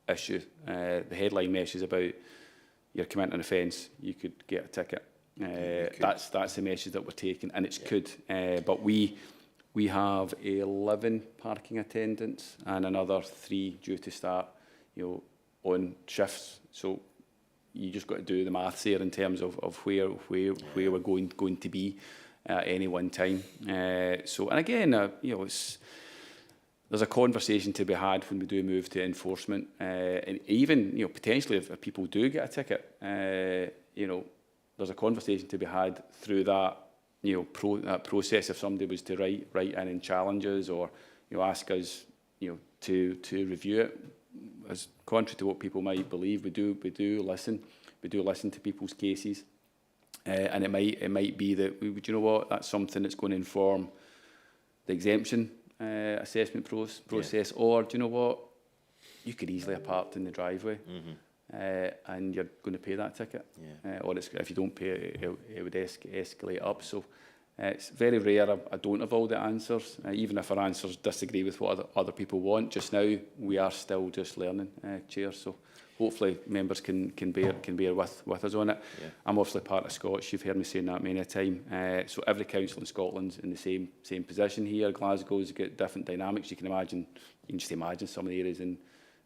issue. The headline message about you're committing an offence, you could get a ticket. That's the message that we're taking, and it's could. But we have 11 parking attendants and another 3 due to start, on shifts. So you just got to do the maths there in terms of where we're going to be at any one time. And again, there's a conversation to be had when we do move to enforcement, and even potentially if people do get a ticket, there's a conversation to be had through that. That process, if somebody was to write in and challenge us or ask us to review it, as contrary to what people might believe, we do listen to people's cases, and it might be that that's something that's going to inform the exemption assessment process, or you could easily have parked in the driveway. And you're going to pay that ticket, or if you don't pay it would escalate up. So it's very rare I don't have all the answers, even if our answers disagree with what other people want. Just now we are still just learning, Chair, so hopefully members can bear with us on it. I'm obviously part of Scots, you've heard me saying that many a time, so every council in Scotland's in the same position here. Glasgow's got different dynamics. You can just imagine some of the areas in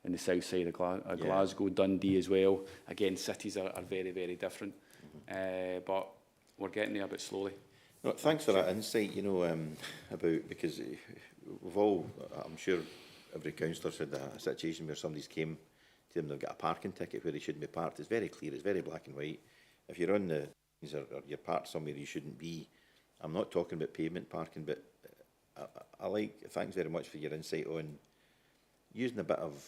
the south side of Glasgow, Dundee as well. Again, cities are very, very different, but we're getting there a bit slowly. No, thanks for that insight, about, because we've all, I'm sure every councillor's had a situation where somebody's came to them, they've got a parking ticket where they shouldn't be parked. It's very clear, it's very black and white. If you're on the, or you're parked somewhere you shouldn't be, I'm not talking about pavement parking, but thanks very much for your insight on using a bit of,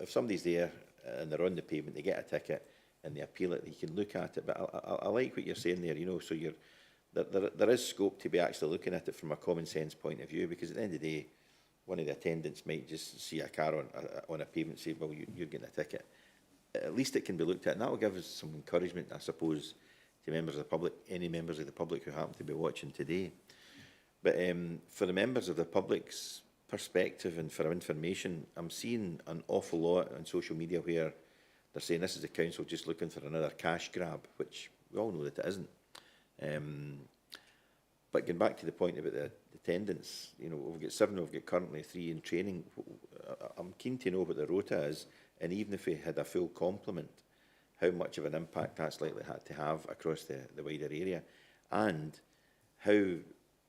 if somebody's there and they're on the pavement, they get a ticket and they appeal it, you can look at it. But I like what you're saying there, so there is scope to be actually looking at it from a common sense point of view, because at the end of the day, one of the attendants might just see a car on a pavement and say, well, you're getting a ticket. At least it can be looked at, and that will give us some encouragement, I suppose, to members of the public, any members of the public who happen to be watching today. But for the members of the public's perspective and for information, I'm seeing an awful lot on social media where they're saying this is the council just looking for another cash grab, which we all know that it isn't. But getting back to the point about the attendance, we've got 7, we've got currently 3 in training. I'm keen to know what the rota is, and even if we had a full complement, how much of an impact that's likely to have across the wider area, and how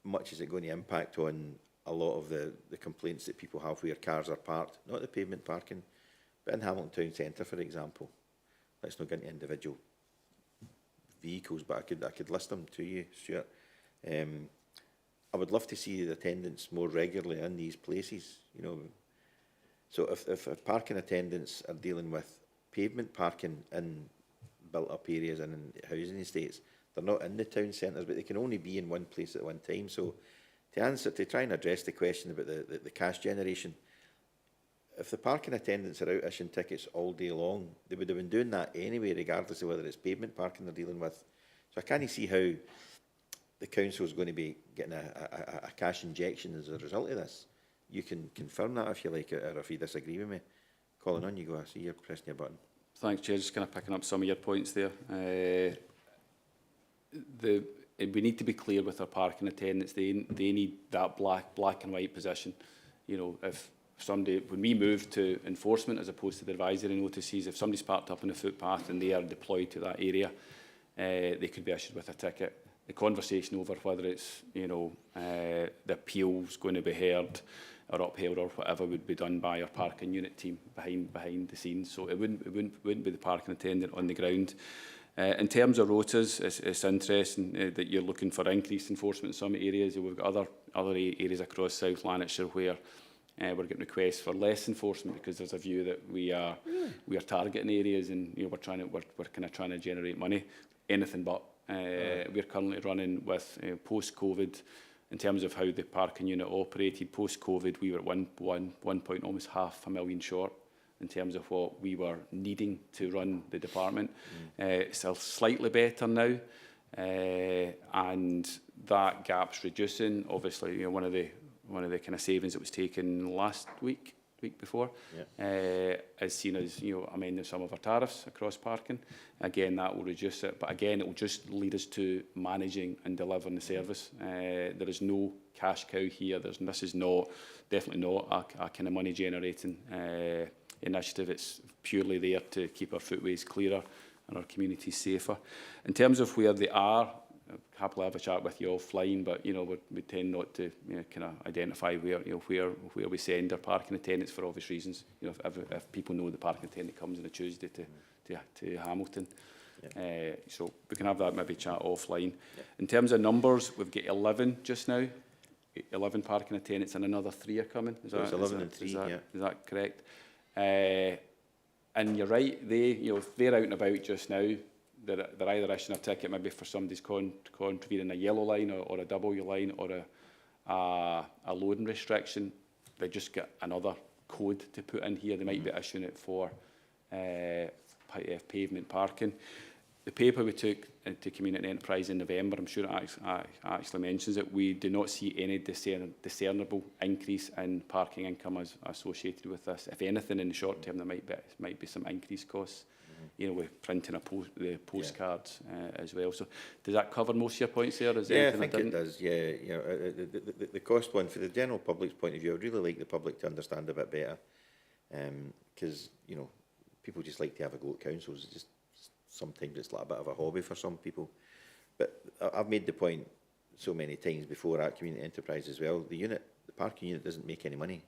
much is it going to impact on a lot of the complaints that people have where cars are parked, not the pavement parking, but in Hamilton Town Centre, for example. Let's not get into individual vehicles, but I could list them to you, Stuart. I would love to see the attendants more regularly in these places, So if parking attendants are dealing with pavement parking in built-up areas and in housing estates, they're not in the town centres, but they can only be in one place at one time. So to try and address the question about the cash generation, if the parking attendants are out issuing tickets all day long, they would have been doing that anyway, regardless of whether it's pavement parking they're dealing with. So I can't see how the council is going to be getting a cash injection as a result of this. You can confirm that if you like, or if you disagree with me. Colin, on you go. I see you're pressing your button. Thanks, Chair. Just kind of picking up some of your points there. We need to be clear with our parking attendants. They need that black and white position. If somebody, when we move to enforcement as opposed to the advisory notices, if somebody's parked up on the footpath and they are deployed to that area, they could be issued with a ticket. The conversation over whether it's the appeal's going to be heard or upheld or whatever would be done by our parking unit team behind the scenes. So it wouldn't be the parking attendant on the ground. In terms of rotas, it's interesting that you're looking for increased enforcement in some areas. We've got other areas across South Lanarkshire where we're getting requests for less enforcement because there's a view that we are targeting areas, and we're kind of trying to generate money. Anything but. We're currently running with post-COVID. In terms of how the parking unit operated post-COVID, we were at one point almost £500,000 short in terms of what we were needing to run the department. It's slightly better now, and that gap's reducing. Obviously, one of the kind of savings that was taken last week before, is seen as amending some of our tariffs across parking. Again, that will reduce it, but again, it will just lead us to managing and delivering the service. There is no cash cow here. This is definitely not a kind of money generating initiative. It's purely there to keep our footways clearer and our communities safer. In terms of where they are, I'll happily have a chat with you offline, but we tend not to kind of identify where we send our parking attendants for obvious reasons. If people know the parking attendant comes on a Tuesday to Hamilton, so we can have that maybe chat offline. In terms of numbers, we've got 11 just now. 11 parking attendants and another 3 are coming. Is that 11 and 3? Is that correct? And you're right. If they're out and about just now, they're either issuing a ticket maybe for somebody's contravening a yellow line or a double line or a loading restriction. They just get another code to put in here. They might be issuing it for pavement parking. The paper we took into Community Enterprise in November, I'm sure it actually mentions it, we do not see any discernible increase in parking income associated with this. If anything, in the short term, there might be some increased costs. With printing the postcards as well. So does that cover most of your points there? I think it does. The cost one, for the general public's point of view, I'd really like the public to understand a bit better, because people just like to have a go at councils. It's just sometimes it's like a bit of a hobby for some people. But I've made the point so many times before at Community Enterprise as well. The parking unit doesn't make any money.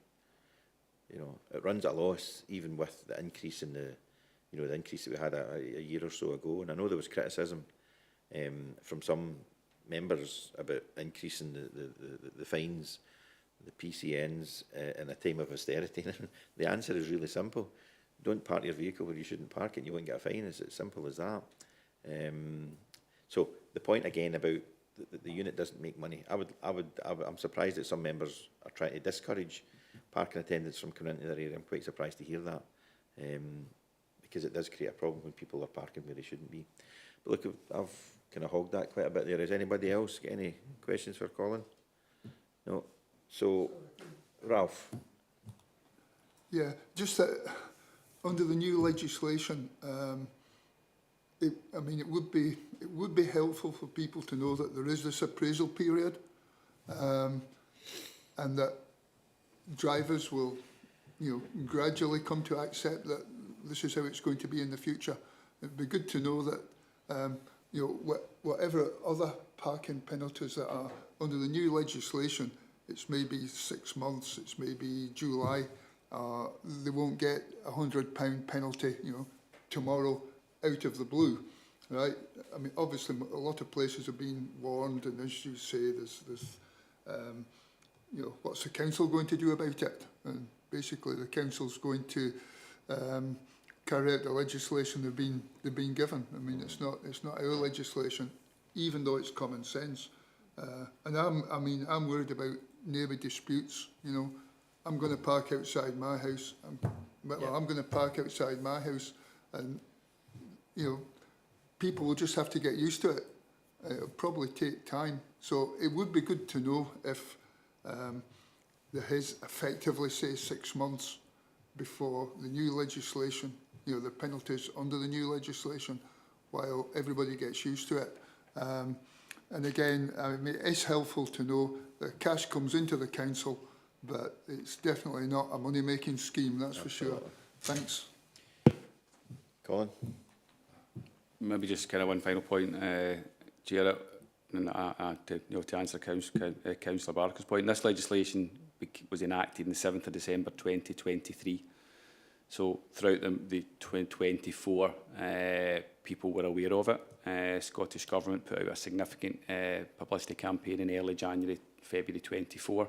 It runs at a loss, even with the increase in the increase that we had a year or so ago. And I know there was criticism from some members about increasing the fines, the PCNs, in a time of austerity. The answer is really simple. Don't park your vehicle where you shouldn't park it and you won't get a fine. It's as simple as that. So the point again about the unit doesn't make money. I'm surprised that some members are trying to discourage parking attendants from coming into their area. I'm quite surprised to hear that. Because it does create a problem when people are parking where they shouldn't be. But look, I've kind of hogged that quite a bit there. Has anybody else got any questions for Colin? No? So, Ralph? Yeah, just that under the new legislation, it would be helpful for people to know that there is this appraisal period, and that drivers will, gradually come to accept that this is how it's going to be in the future. It'd be good to know that, whatever other parking penalties that are under the new legislation, it's maybe 6 months, it's maybe July, they won't get £100 penalty, tomorrow out of the blue, right? I mean, obviously, a lot of places have been warned, and as you say, there's what's the council going to do about it? And basically, the council's going to carry out the legislation they've been given. I mean, it's not our legislation, even though it's common sense. And I'm worried about neighbour disputes. I'm going to park outside my house. I'm going to park outside my house, and people will just have to get used to it. It'll probably take time. So it would be good to know if there is effectively, say, 6 months before the new legislation, the penalties under the new legislation, while everybody gets used to it. And again, it's helpful to know that cash comes into the council, but it's definitely not a money-making scheme, that's for sure. Thanks. Colin? Maybe just kind of one final point, Gerard, and to answer Councillor Barker's point. This legislation was enacted on the 7th of December 2023. So throughout the 2024, people were aware of it. Scottish Government put out a significant publicity campaign in early January, February 24.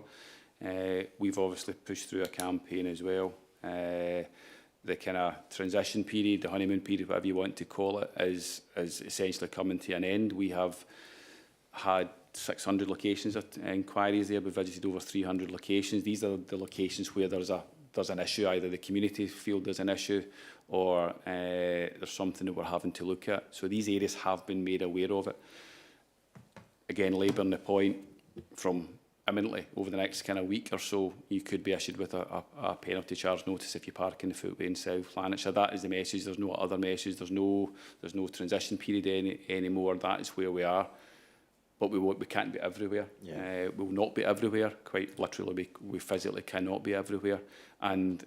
We've obviously pushed through a campaign as well. The kind of transition period, the honeymoon period, whatever you want to call it, is essentially coming to an end. We have had 600 locations of inquiries there. We've visited over 300 locations. These are the locations where there's an issue, either the community feel there's an issue or there's something that we're having to look at. So these areas have been made aware of it. Again, labouring the point, from imminently over the next kind of week or so, you could be issued with a penalty charge notice if you park in the footway in South Lanarkshire. That is the message. There's no other message. There's no transition period anymore. That is where we are. But we can't be everywhere. Yeah. We will not be everywhere. Quite literally, we physically cannot be everywhere. And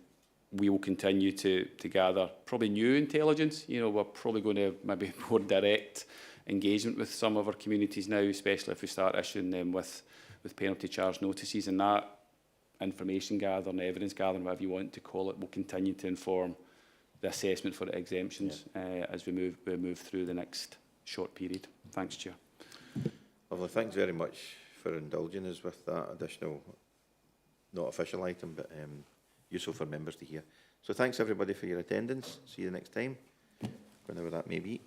we will continue to gather probably new intelligence. You know, we're probably going to maybe more direct engagement with some of our communities now, especially if we start issuing them with penalty charge notices, and that information gathering, evidence gathering, whatever you want to call it, will continue to inform the assessment for the exemptions as we move through the next short period. Thanks, Chair. Lovely. Thanks very much for indulging us with that additional, not official item, but useful for members to hear. So thanks everybody for your attendance. See you next time, whenever that may be.